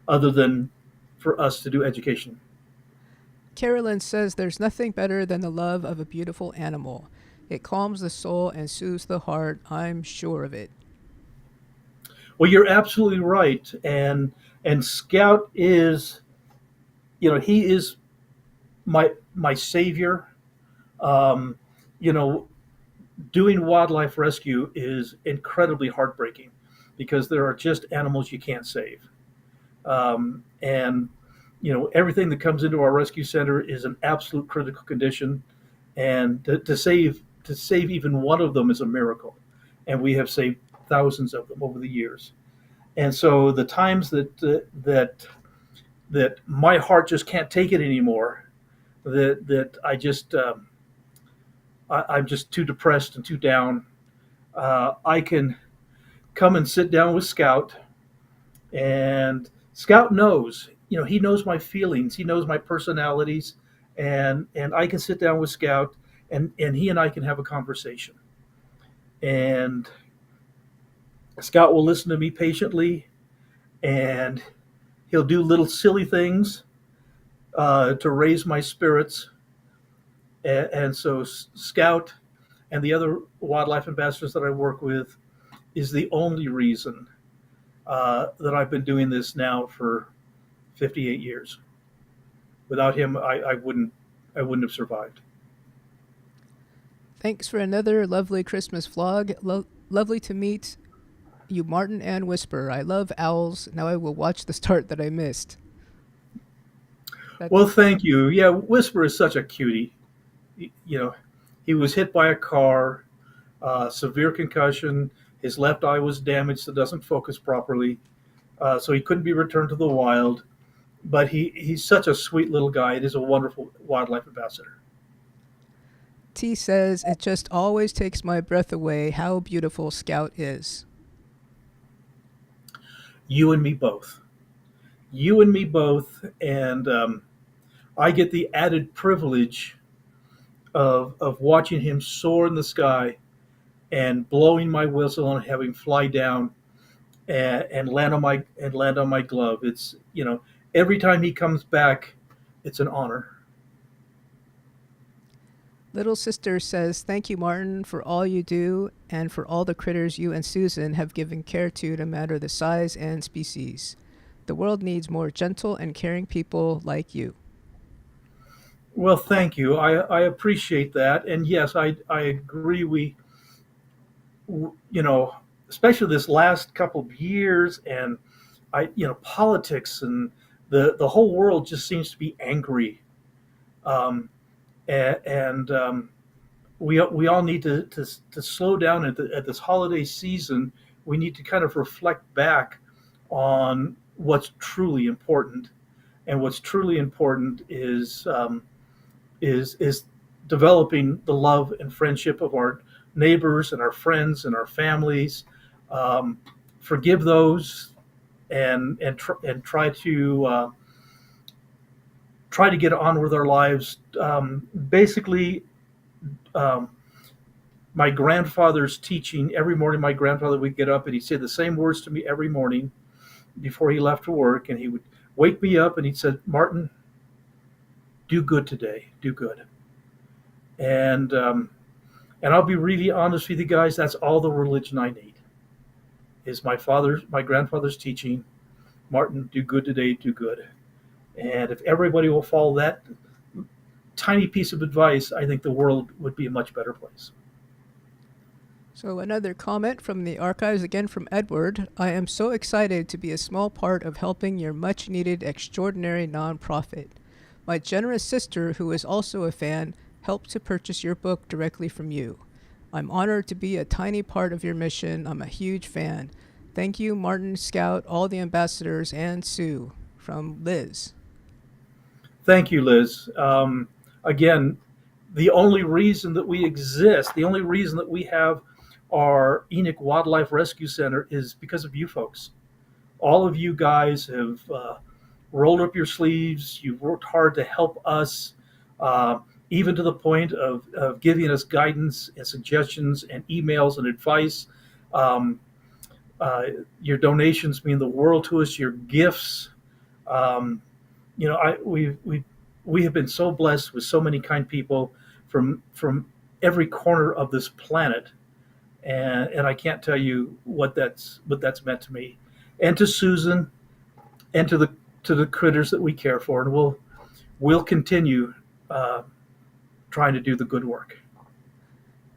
other than for us to do education. Carolyn says there's nothing better than the love of a beautiful animal. It calms the soul and soothes the heart. I'm sure of it. Well, you're absolutely right, and Scout is, he is my savior. Um, you know, Doing wildlife rescue is incredibly heartbreaking because there are just animals you can't save. And everything that comes into our rescue center is an absolute critical condition, and to save even one of them is a miracle. And we have saved thousands of them over the years. And so the times that my heart just can't take it anymore, that I'm just too depressed and too down, I can come and sit down with Scout, and Scout knows, he knows my feelings, he knows my personalities, and I can sit down with Scout, and he and I can have a conversation. And Scout will listen to me patiently, and he'll do little silly things to raise my spirits. And so Scout and the other wildlife ambassadors that I work with is the only reason that I've been doing this now for 58 years. Without him, I wouldn't have survived. Thanks for another lovely Christmas vlog. Lovely to meet you, Martin and Whisper. I love owls. Now I will watch the start that I missed. Well, thank you. Yeah, Whisper is such a cutie. You know, he was hit by a car, severe concussion. His left eye was damaged, so it doesn't focus properly. So he couldn't be returned to the wild. But he's such a sweet little guy. It is a wonderful wildlife ambassador. T says, it just always takes my breath away how beautiful Scout is. You and me both. You and me both. And I get the added privilege of watching him soar in the sky and blowing my whistle and having fly down and land on my glove. It's every time he comes back, it's an honor. Little Sister says, thank you, Martin, for all you do and for all the critters you and Susan have given care to no matter the size and species. The world needs more gentle and caring people like you. Well, thank you. I appreciate that. And yes, I agree. Especially this last couple of years, and politics and the whole world just seems to be angry. And we all need to slow down at this holiday season. We need to kind of reflect back on what's truly important, and what's truly important is developing the love and friendship of our neighbors and our friends and our families. Forgive those, and try to get on with our lives. Basically, my grandfather's teaching every morning. My grandfather would get up and he'd say the same words to me every morning before he left for work, and he would wake me up and he'd said, "Martin, do good today. Do good." And I'll be really honest with you guys. That's all the religion I need. Is my grandfather's teaching. Martin, do good today. Do good. And if everybody will follow that tiny piece of advice, I think the world would be a much better place. So another comment from the archives, again from Edward. I am so excited to be a small part of helping your much needed extraordinary nonprofit. My generous sister, who is also a fan, helped to purchase your book directly from you. I'm honored to be a tiny part of your mission. I'm a huge fan. Thank you, Martin, Scout, all the ambassadors, and Sue. From Liz. Thank you, Liz. Again, the only reason that we exist, the only reason that we have our Enoch Wildlife Rescue Center is because of you folks. All of you guys have rolled up your sleeves. You've worked hard to help us, even to the point of giving us guidance and suggestions and emails and advice. Your donations mean the world to us. Your gifts. We have been so blessed with so many kind people from every corner of this planet, and I can't tell you what that's meant to me, and to Susan, and to the critters that we care for, and we'll continue trying to do the good work.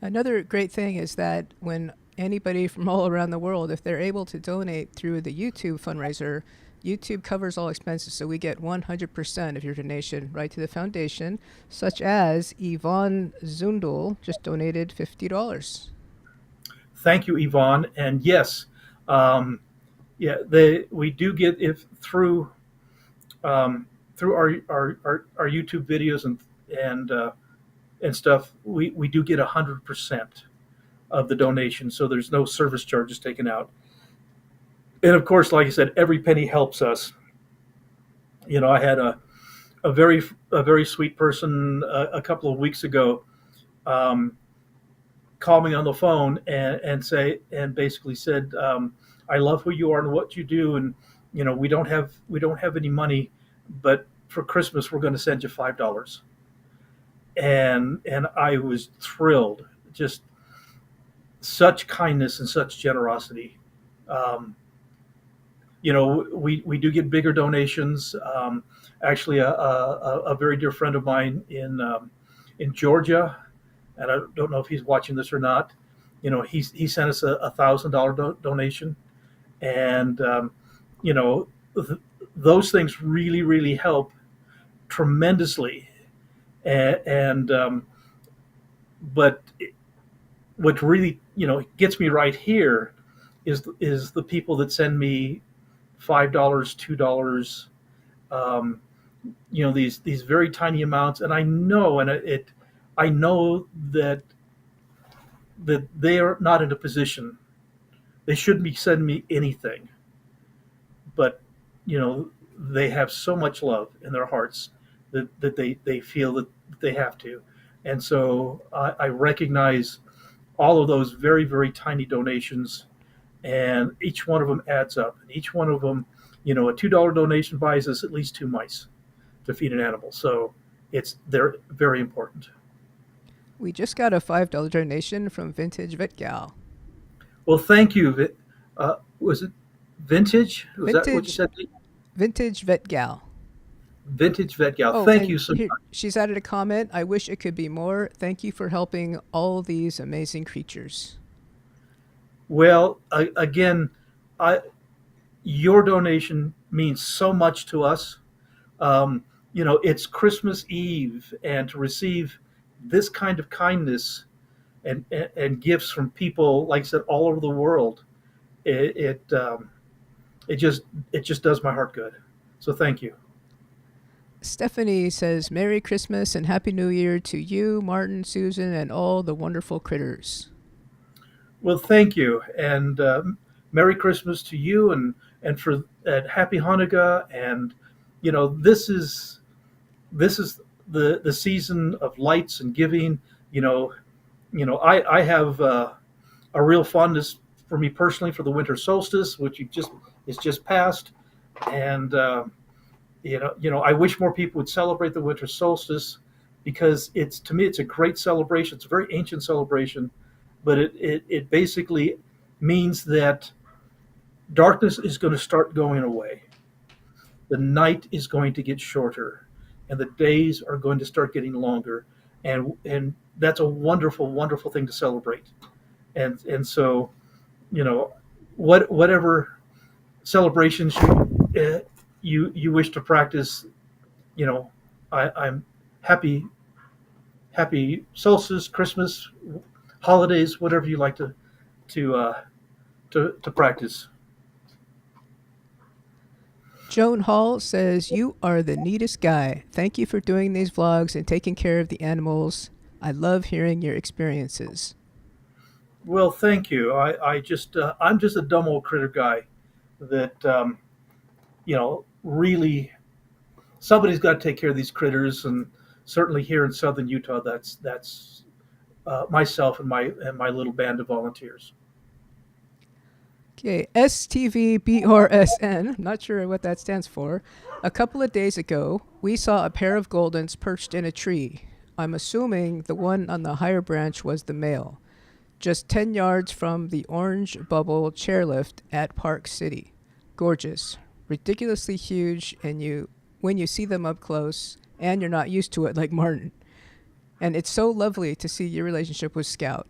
Another great thing is that when anybody from all around the world, if they're able to donate through the YouTube fundraiser, YouTube covers all expenses, so we get 100% of your donation right to the foundation, such as Yvonne Zundel just donated $50. Thank you, Yvonne. And yes, we do get through our YouTube videos and stuff. We do get 100% of the donation, so there's no service charges taken out. And of course, like I said, every penny helps us. I had a very sweet person a couple of weeks ago um, call me on the phone and basically said, "I love who you are and what you do, and we don't have any money, but for Christmas we're going to send you $5." And I was thrilled, just such kindness and such generosity. Um, we do get bigger donations. Actually, a very dear friend of mine in Georgia, and I don't know if he's watching this or not. He sent us $1,000 donation, and you know, th- those things really really help tremendously. And but what really gets me right here is the people that send me $5, $2, um, these very tiny amounts, and I know that they are not in a position. They shouldn't be sending me anything, but you know they have so much love in their hearts that they feel that they have to, and so I recognize all of those very very tiny donations, and each one of them adds up. And each one of them, a $2 donation buys us at least two mice to feed an animal. So they're very important. We just got a $5 donation from Vintage Vet Gal. Well, thank you. Was it Vintage? Was that what you Vintage said? Vintage Vet Gal. Vintage Vet Gal. Oh, Thank you and so here much. she's added a comment. I wish it could be more. Thank you for helping all these amazing creatures. Well, again, I your donation means so much to us. It's Christmas Eve, and to receive this kind of kindness and gifts from people, like I said, all over the world, it it, um, it just does my heart good. So thank you. Stephanie says, Merry Christmas and Happy New Year to you, Martin, Susan, and all the wonderful critters. Well, thank you, and Merry Christmas to you, and Happy Hanukkah, and this is the season of lights and giving. You know, I have a real fondness for me personally for the winter solstice, which is just passed, and I wish more people would celebrate the winter solstice because to me it's a great celebration. It's a very ancient celebration, but it basically means that darkness is going to start going away. The night is going to get shorter, and the days are going to start getting longer, and that's a wonderful, wonderful thing to celebrate. And so, you know, whatever celebrations you wish to practice, I'm happy happy solstice, Christmas, holidays, whatever you like to to practice. Joan Hall says, You are the neatest guy. Thank you for doing these vlogs and taking care of the animals. I love hearing your experiences. Well, thank you. I'm just a dumb old critter guy that really somebody's got to take care of these critters, and certainly here in southern Utah, that's myself and my little band of volunteers. Okay, STVBRSN, not sure what that stands for. A couple of days ago, we saw a pair of Goldens perched in a tree. I'm assuming the one on the higher branch was the male. Just 10 yards from the orange bubble chairlift at Park City. Gorgeous. Ridiculously huge, and when you see them up close, and you're not used to it like Martin. And it's so lovely to see your relationship with Scout.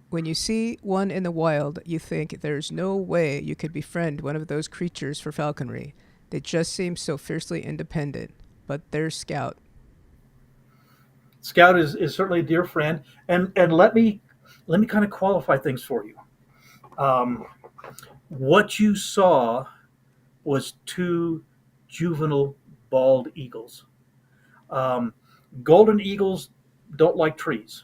When you see one in the wild, you think there's no way you could befriend one of those creatures for falconry. They just seem so fiercely independent. But there's Scout. Scout is certainly a dear friend, and let me kind of qualify things for you. Um, what you saw was two juvenile bald eagles. Um, Golden eagles don't like trees,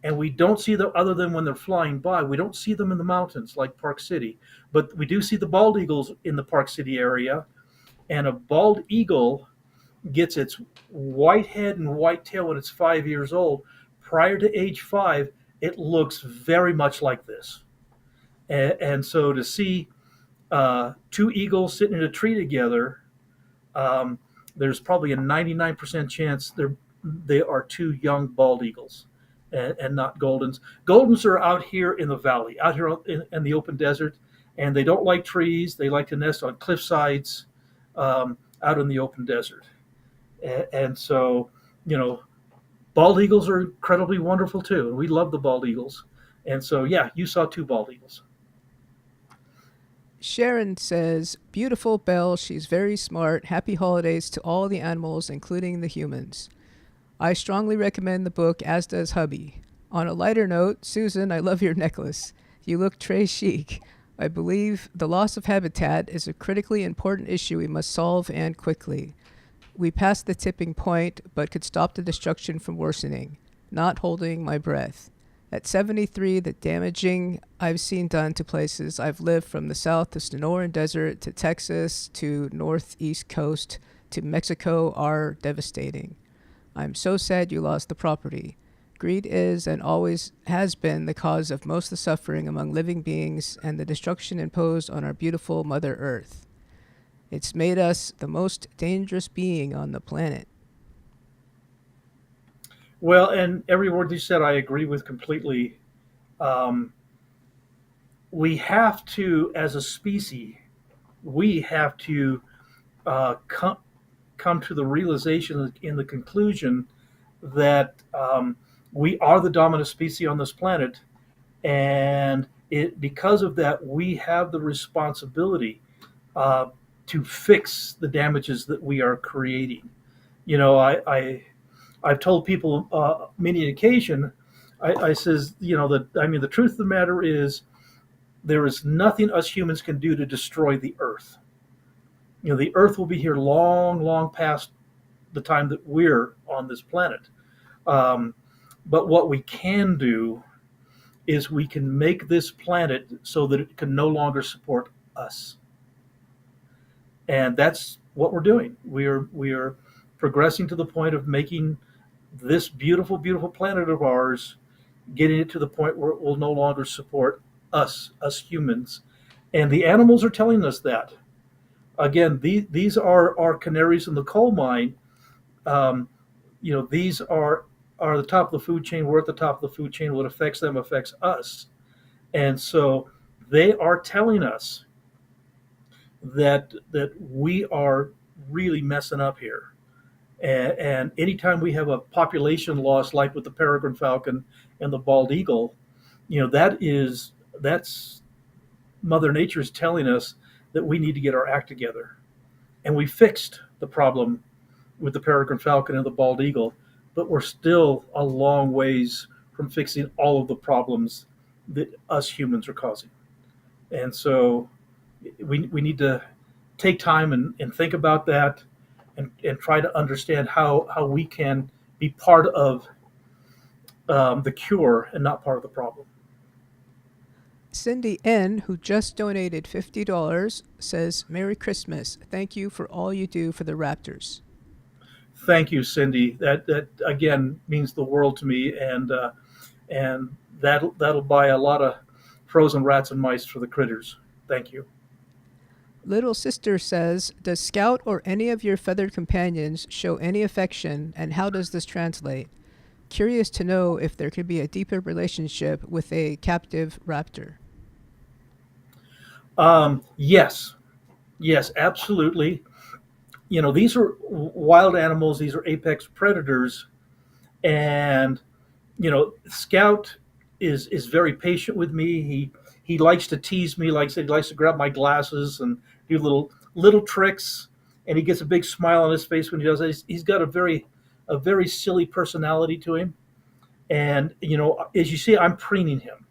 and we don't see them other than when they're flying by. We don't see them in the mountains like Park City, but we do see the bald eagles in the Park City area. And a bald eagle gets its white head and white tail when it's 5 years old prior to age 5, it looks very much like this. And so to see two eagles sitting in a tree together, um, there's probably a 99% chance they are two young bald eagles, and not goldens. Goldens are out here in the valley, out here in the open desert, and they don't like trees. They like to nest on cliff sides, out in the open desert. And so, you know, bald eagles are incredibly wonderful too. We love the bald eagles. And so, yeah, you saw two bald eagles. Sharon says, beautiful Belle, she's very smart. Happy holidays to all the animals, including the humans. I strongly recommend the book, as does hubby. On a lighter note, Susan, I love your necklace. You look très chic. I believe the loss of habitat is a critically important issue we must solve, and quickly. We passed the tipping point, but could stop the destruction from worsening. Not holding my breath. At 73, the damaging I've seen done to places I've lived, from the south to Sonoran Desert to Texas to northeast coast to Mexico, are devastating. I'm so sad you lost the property. Greed is and always has been the cause of most of the suffering among living beings and the destruction imposed on our beautiful Mother Earth. It's made us the most dangerous being on the planet. Well, and every word you said, I agree with completely. Um, we have to, as a species, we have to come to the realization in the conclusion that we are the dominant species on this planet, and because of that, we have the responsibility uh, to fix the damages that we are creating. You know, I've told people many an occasion. I says, you know, that I mean, the truth of the matter is, there is nothing us humans can do to destroy the Earth. You know, the Earth will be here long, long past the time that we're on this planet. Um, but what we can do is we can make this planet so that it can no longer support us, and that's what we're doing. We are progressing to the point of making this beautiful, beautiful planet of ours, getting it to the point where it will no longer support us humans, and the animals are telling us that. Again, these are our canaries in the coal mine. Um, you know, these are the top of the food chain. We're at the top of the food chain. What affects them affects us, and so they are telling us that we are really messing up here. And anytime we have a population loss, like with the peregrine falcon and the bald eagle, you know, that's Mother Nature is telling us that we need to get our act together. And we fixed the problem with the peregrine falcon and the bald eagle, but we're still a long ways from fixing all of the problems that us humans are causing. And so we need to take time and think about that, and try to understand how we can be part of the cure and not part of the problem. Cindy N., who just donated $50, says, Merry Christmas. Thank you for all you do for the Raptors. Thank you, Cindy. That again means the world to me, and that'll buy a lot of frozen rats and mice for the critters. Thank you. Little Sister says, does Scout or any of your feathered companions show any affection, and how does this translate? Curious to know if there could be a deeper relationship with a captive raptor. Yes, yes, absolutely. You know, these are wild animals. These are apex predators, and you know, Scout is very patient with me. He likes to tease me. Like I said, he likes to grab my glasses and do little tricks, and he gets a big smile on his face when he does it. He's got a very silly personality to him, and you know, as you see, I'm preening him,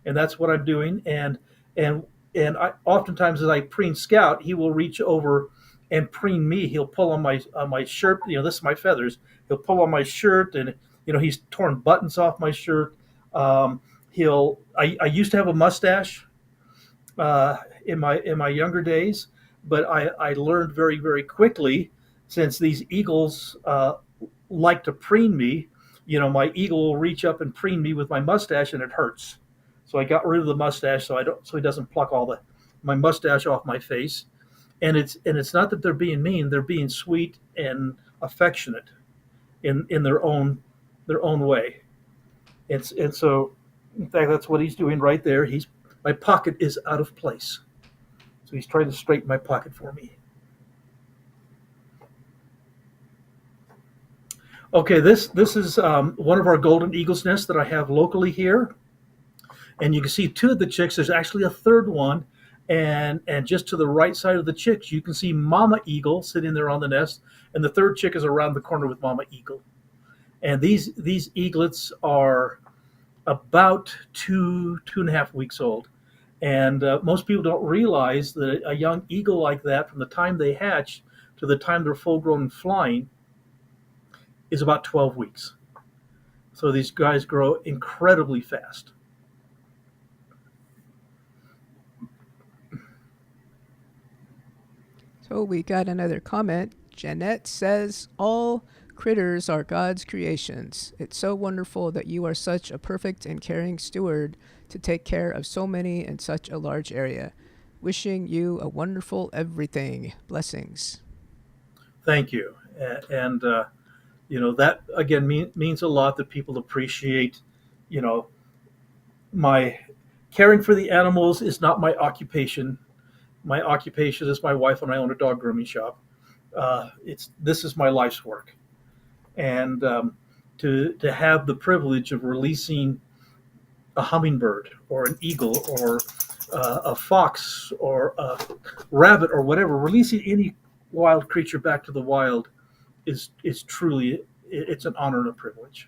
and that's what I'm doing. And and I oftentimes, as I preen Scout, he will reach over and preen me. He'll pull on my shirt. You know, this is my feathers. He'll pull on my shirt, and you know, he's torn buttons off my shirt. I used to have a mustache in my younger days, but I learned very, very quickly, since these eagles like to preen me, my eagle will reach up and preen me with my mustache, and it hurts. So I got rid of the mustache so he doesn't pluck all the my mustache off my face. And it's not that they're being mean; they're being sweet and affectionate in their own way. And so, in fact, that's what he's doing right there. He's My pocket is out of place, so he's trying to straighten my pocket for me. Okay, this is one of our golden eagles nests that I have locally here, and you can see two of the chicks. There's actually a third one, and just to the right side of the chicks, you can see Mama Eagle sitting there on the nest, and the third chick is around the corner with Mama Eagle. And these eaglets are about 2.5 weeks old, and most people don't realize that a young eagle like that, from the time they hatch to the time they're full grown and flying, is about 12 weeks. So these guys grow incredibly fast. So we got another comment. Jeanette says, all critters are God's creations. It's so wonderful that you are such a perfect and caring steward to take care of so many in such a large area. Wishing you a wonderful everything. Blessings. Thank you. And that again means a lot that people appreciate. You know, my caring for the animals is not my occupation. My occupation is my wife and I own a dog grooming shop. This is my life's work, and to have the privilege of releasing a hummingbird or an eagle or a fox or a rabbit or whatever, releasing any wild creature back to the wild is truly, it's an honor and a privilege.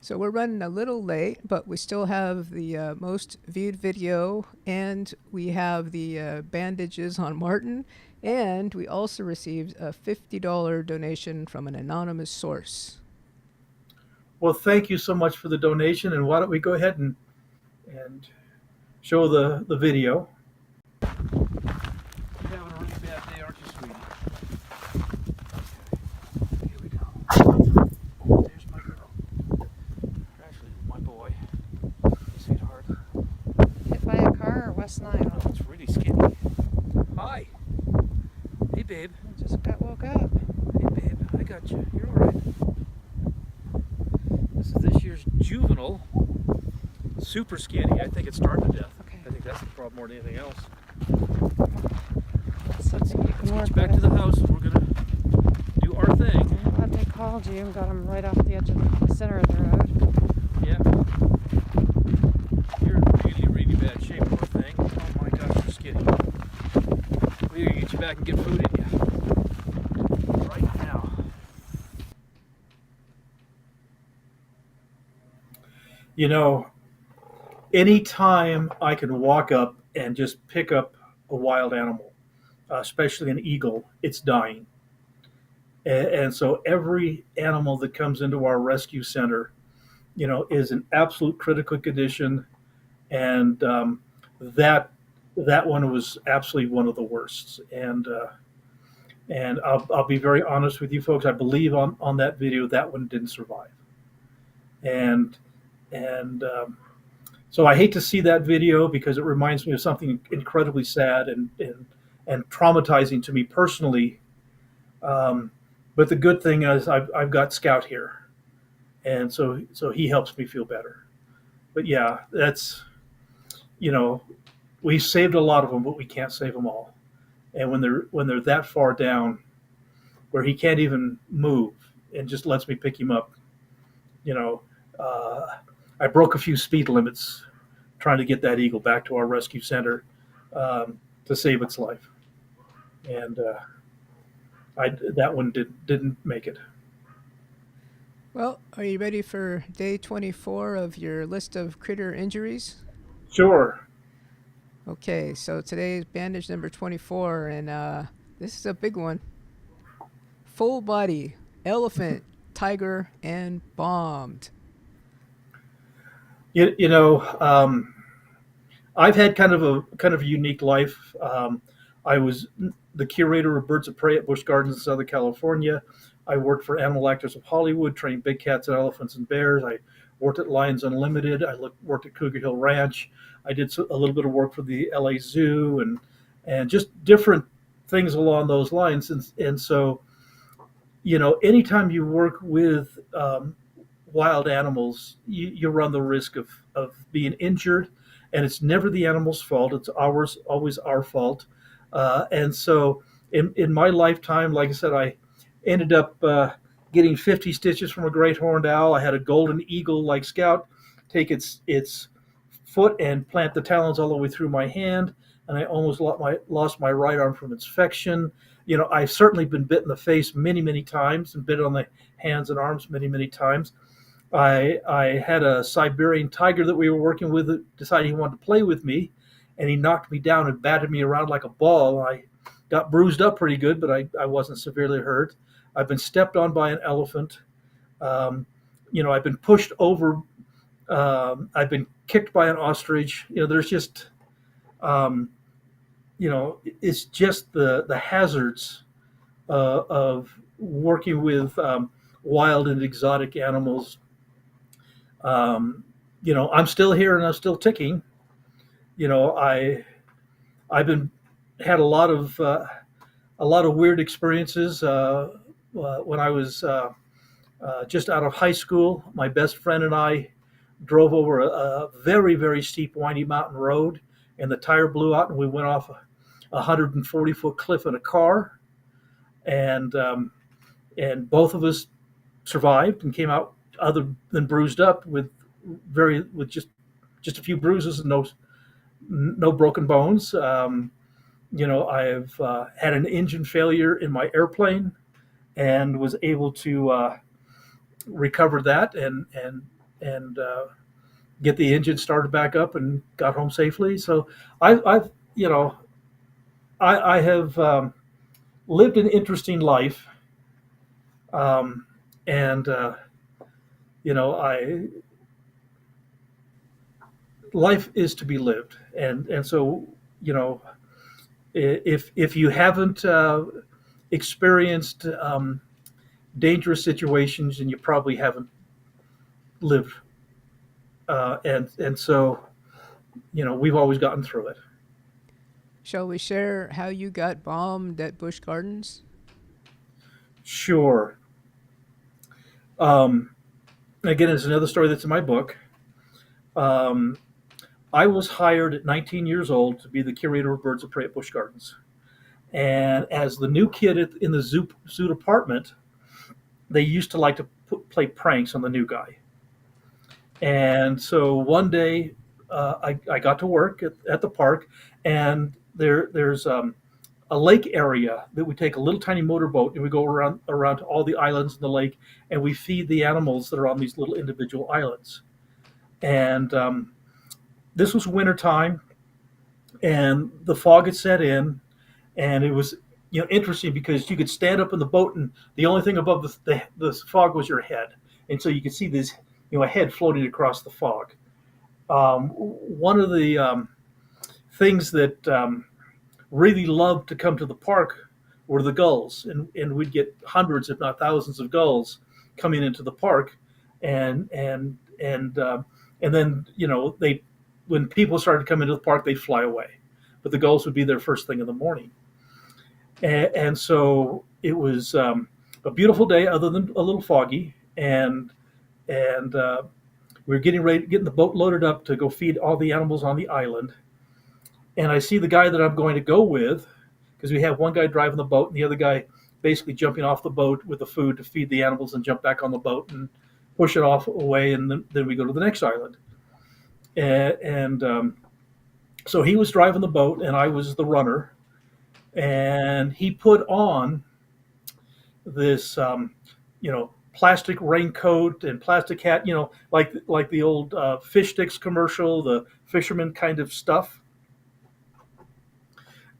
So we're running a little late, but we still have the most viewed video, and we have the bandages on Martin, and we also received a $50 donation from an anonymous source. Well, thank you so much for the donation, and why don't we go ahead and show the video. You're having a really bad day, aren't you, sweetie? Okay, here we go. There's my girl. Actually, my boy. Sweetheart. Hit by a car or West Nile? Oh, it's really skinny. Hi. Hey, babe. I just got woke up. Hey, babe. I got you. You're all right. This is this year's juvenile. Super skinny. I think it's starved to death. Okay. I think that's the problem more than anything else. That's something you can work Let's get back with. to the house, and we're gonna do our thing. I'm glad they called you and got them right off the edge of the center of the road. Yeah. You're in really, really bad shape, poor thing. Oh my gosh, you're skinny. We gotta get you back and get food in you. Right now. You know, anytime I can walk up and just pick up a wild animal, especially an eagle, it's dying. And so every animal that comes into our rescue center, is in absolute critical condition, and that one was absolutely one of the worst. And I'll be very honest with you folks. I believe on that video that one didn't survive, and so I hate to see that video because it reminds me of something incredibly sad and traumatizing to me personally. But the good thing is I've got Scout here, and so he helps me feel better. But yeah, that's we saved a lot of them, but we can't save them all. And when they're that far down, where he can't even move, and just lets me pick him up, you know, I broke a few speed limits trying to get that eagle back to our rescue center to save its life, and that one didn't make it. Well, are you ready for day 24 of your list of critter injuries? Sure. Okay, so today's bandage number 24, and this is a big one. Full body, elephant, tiger, and bombed. I've had kind of a unique life. I was the curator of birds of prey at Busch Gardens in Southern California. I worked for Animal Actors of Hollywood, trained big cats and elephants and bears. I worked at Lions Unlimited. Worked at Cougar Hill Ranch. I did a little bit of work for the LA Zoo and just different things along those lines. And so, anytime you work with wild animals, you run the risk of being injured, and it's never the animal's fault. It's always our fault. And so, in my lifetime, like I said, I ended up getting 50 stitches from a great horned owl. I had a golden eagle like scout take its foot and plant the talons all the way through my hand, and I almost lost my right arm from infection. I've certainly been bit in the face many, many times and bit on the hands and arms many, many times. I had a Siberian tiger that we were working with that decided he wanted to play with me, and he knocked me down and batted me around like a ball. I got bruised up pretty good, but I wasn't severely hurt. I've been stepped on by an elephant. I've been pushed over. I've been kicked by an ostrich. There's just, it's just the hazards of working with wild and exotic animals. I'm still here and I'm still ticking. I've been had a lot of weird experiences when I was just out of high school. My best friend and I drove over a very, very steep, windy mountain road, and the tire blew out, and we went off a 140-foot cliff in a car, and both of us survived and came out other than bruised up with just a few bruises and no broken bones. I've had an engine failure in my airplane and was able to recover that and get the engine started back up and got home safely. So I've I have lived an interesting life, and I life is to be lived, and so if you haven't experienced dangerous situations, and you probably haven't lived, and so we've always gotten through it. Shall we share how you got bombed at Busch Gardens? Sure. Again, it's another story that's in my book. I was hired at 19 years old to be the curator of birds of prey at Busch Gardens. And as the new kid in the zoo department, they used to like to play pranks on the new guy. And so one day, I got to work at the park, and there's a lake area that we take a little tiny motorboat and we go around to all the islands in the lake, and we feed the animals that are on these little individual islands. And this was winter time, and the fog had set in, and it was interesting because you could stand up in the boat, and the only thing above the fog was your head, and so you could see this a head floating across the fog. One of the things that really loved to come to the park were the gulls, and we'd get hundreds, if not thousands, of gulls coming into the park, and then they when people started coming to the park, they'd fly away, but the gulls would be there first thing in the morning, and so it was a beautiful day, other than a little foggy, and we were getting the boat loaded up to go feed all the animals on the island. And I see the guy that I'm going to go with, because we have one guy driving the boat and the other guy basically jumping off the boat with the food to feed the animals and jump back on the boat and push it off away, and then we go to the next island. And so he was driving the boat and I was the runner, and he put on this plastic raincoat and plastic hat, like the old fish sticks commercial, the fisherman kind of stuff,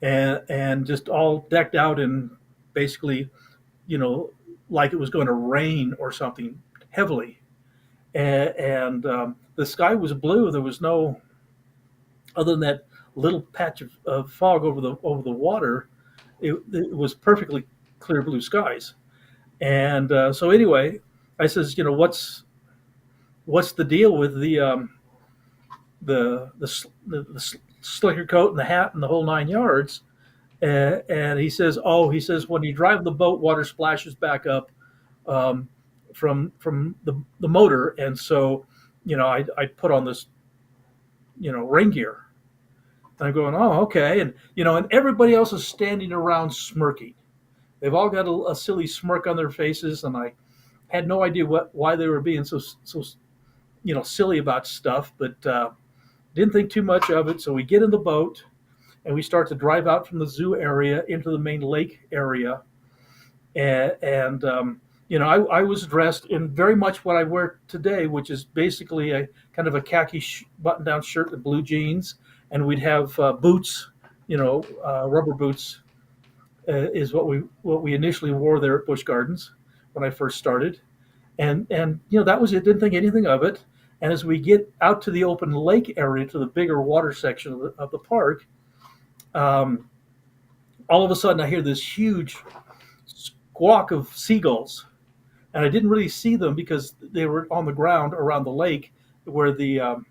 and just all decked out in basically, like it was going to rain or something heavily, and the sky was blue. There was no, other than that little patch of fog over the water, it was perfectly clear blue skies. And so anyway, I says, what's the deal with the slicker coat and the hat and the whole 9 yards? And he says when you drive the boat, water splashes back up um, from the motor, and so I put on this rain gear. And I'm going, oh, okay, and everybody else is standing around smirking. They've all got a silly smirk on their faces, and I had no idea why they were being so silly about stuff, but didn't think too much of it. So we get in the boat and we start to drive out from the zoo area into the main lake area, and I was dressed in very much what I wear today, which is basically a kind of a khaki button-down shirt and blue jeans, and we'd have boots, rubber boots, is what we initially wore there at Busch Gardens when I first started, and that was it. Didn't think anything of it. And as we get out to the open lake area, to the bigger water section of the park, um, all of a sudden I hear this huge squawk of seagulls, and I didn't really see them because they were on the ground around the lake where the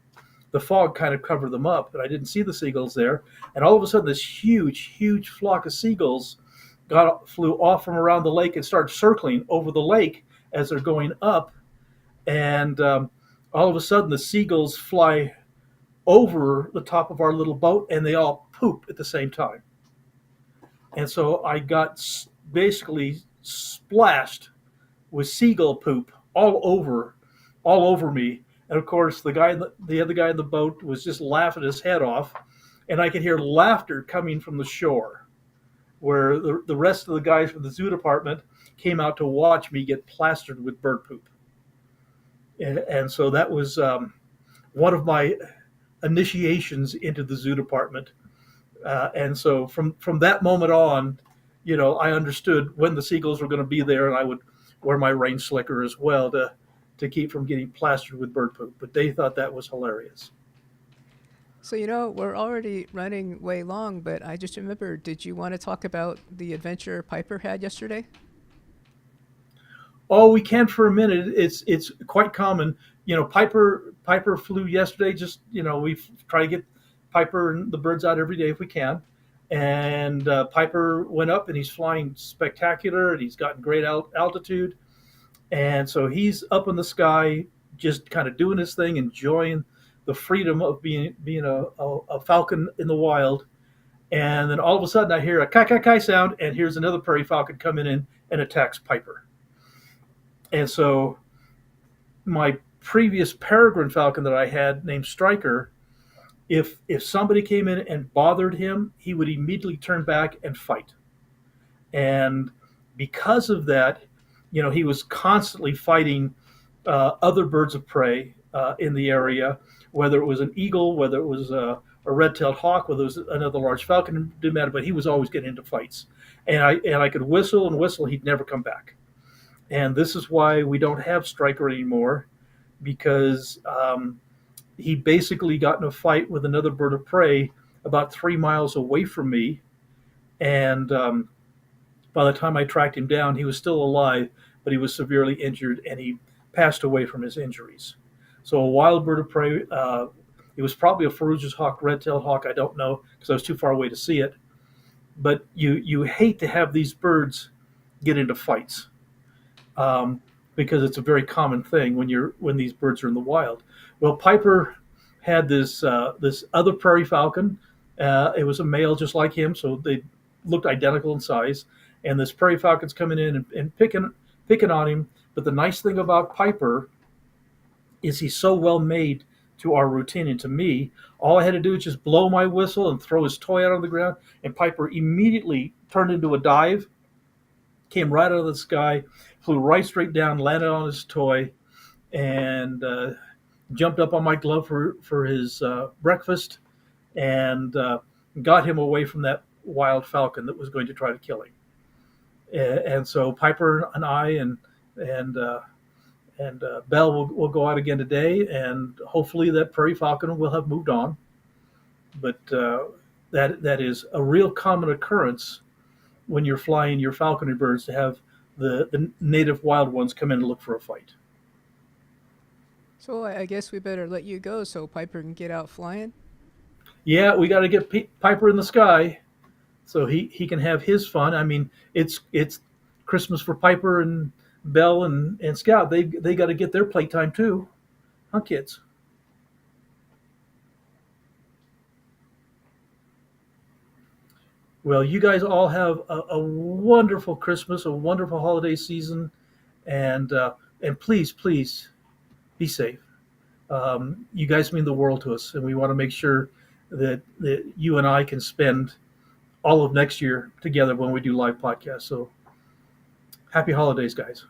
fog kind of covered them up, but I didn't see the seagulls there. And all of a sudden, this huge flock of seagulls flew off from around the lake and started circling over the lake as they're going up. And all of a sudden, the seagulls fly over the top of our little boat, and they all poop at the same time. And so I got basically splashed with seagull poop all over me. And of course, the other guy in the boat was just laughing his head off, and I could hear laughter coming from the shore, where the rest of the guys from the zoo department came out to watch me get plastered with bird poop. And so that was one of my initiations into the zoo department. And so from that moment on, I understood when the seagulls were going to be there, and I would wear my rain slicker as well to keep from getting plastered with bird poop. But they thought that was hilarious. So, we're already running way long, but I just remembered, did you want to talk about the adventure Piper had yesterday? Oh, we can for a minute. It's quite common. Piper flew yesterday. Just we try to get Piper and the birds out every day if we can. And Piper went up, and he's flying spectacular, and he's gotten great altitude. And so he's up in the sky, just kind of doing his thing, enjoying the freedom of being a falcon in the wild. And then all of a sudden, I hear a kai sound, and here's another prairie falcon coming in and attacks Piper. And so my previous peregrine falcon that I had, named Striker, if somebody came in and bothered him, he would immediately turn back and fight. And because of that, he was constantly fighting other birds of prey in the area, whether it was an eagle, whether it was a red-tailed hawk, whether it was another large falcon, it didn't matter, but he was always getting into fights. And I could whistle and whistle, he'd never come back. And this is why we don't have Striker anymore, because he basically got in a fight with another bird of prey about 3 miles away from me. And by the time I tracked him down, he was still alive, but he was severely injured, and he passed away from his injuries. So a wild bird of prey, it was probably a ferruginous hawk, red-tailed hawk, I don't know, because I was too far away to see it. But you hate to have these birds get into fights. Because it's a very common thing when these birds are in the wild. Well, Piper had this other prairie falcon. It was a male just like him, so they looked identical in size. And this prairie falcon's coming in and picking on him. But the nice thing about Piper is he's so well made to our routine and to me. All I had to do was just blow my whistle and throw his toy out on the ground, and Piper immediately turned into a dive, came right out of the sky, flew right straight down, landed on his toy, and jumped up on my glove for his breakfast, and got him away from that wild falcon that was going to try to kill him. And so Piper and I and Belle will go out again today, and hopefully that prairie falcon will have moved on. But that is a real common occurrence when you're flying your falconry birds, to have the native wild ones come in and look for a fight. So I guess we better let you go so Piper can get out flying. Yeah, we got to get Piper in the sky so he can have his fun. I mean, it's Christmas for Piper and Belle and Scout. They got to get their playtime too, huh, kids? Well, you guys all have a wonderful Christmas, a wonderful holiday season, and please, please be safe. You guys mean the world to us, and we want to make sure that you and I can spend all of next year together when we do live podcasts. So happy holidays, guys.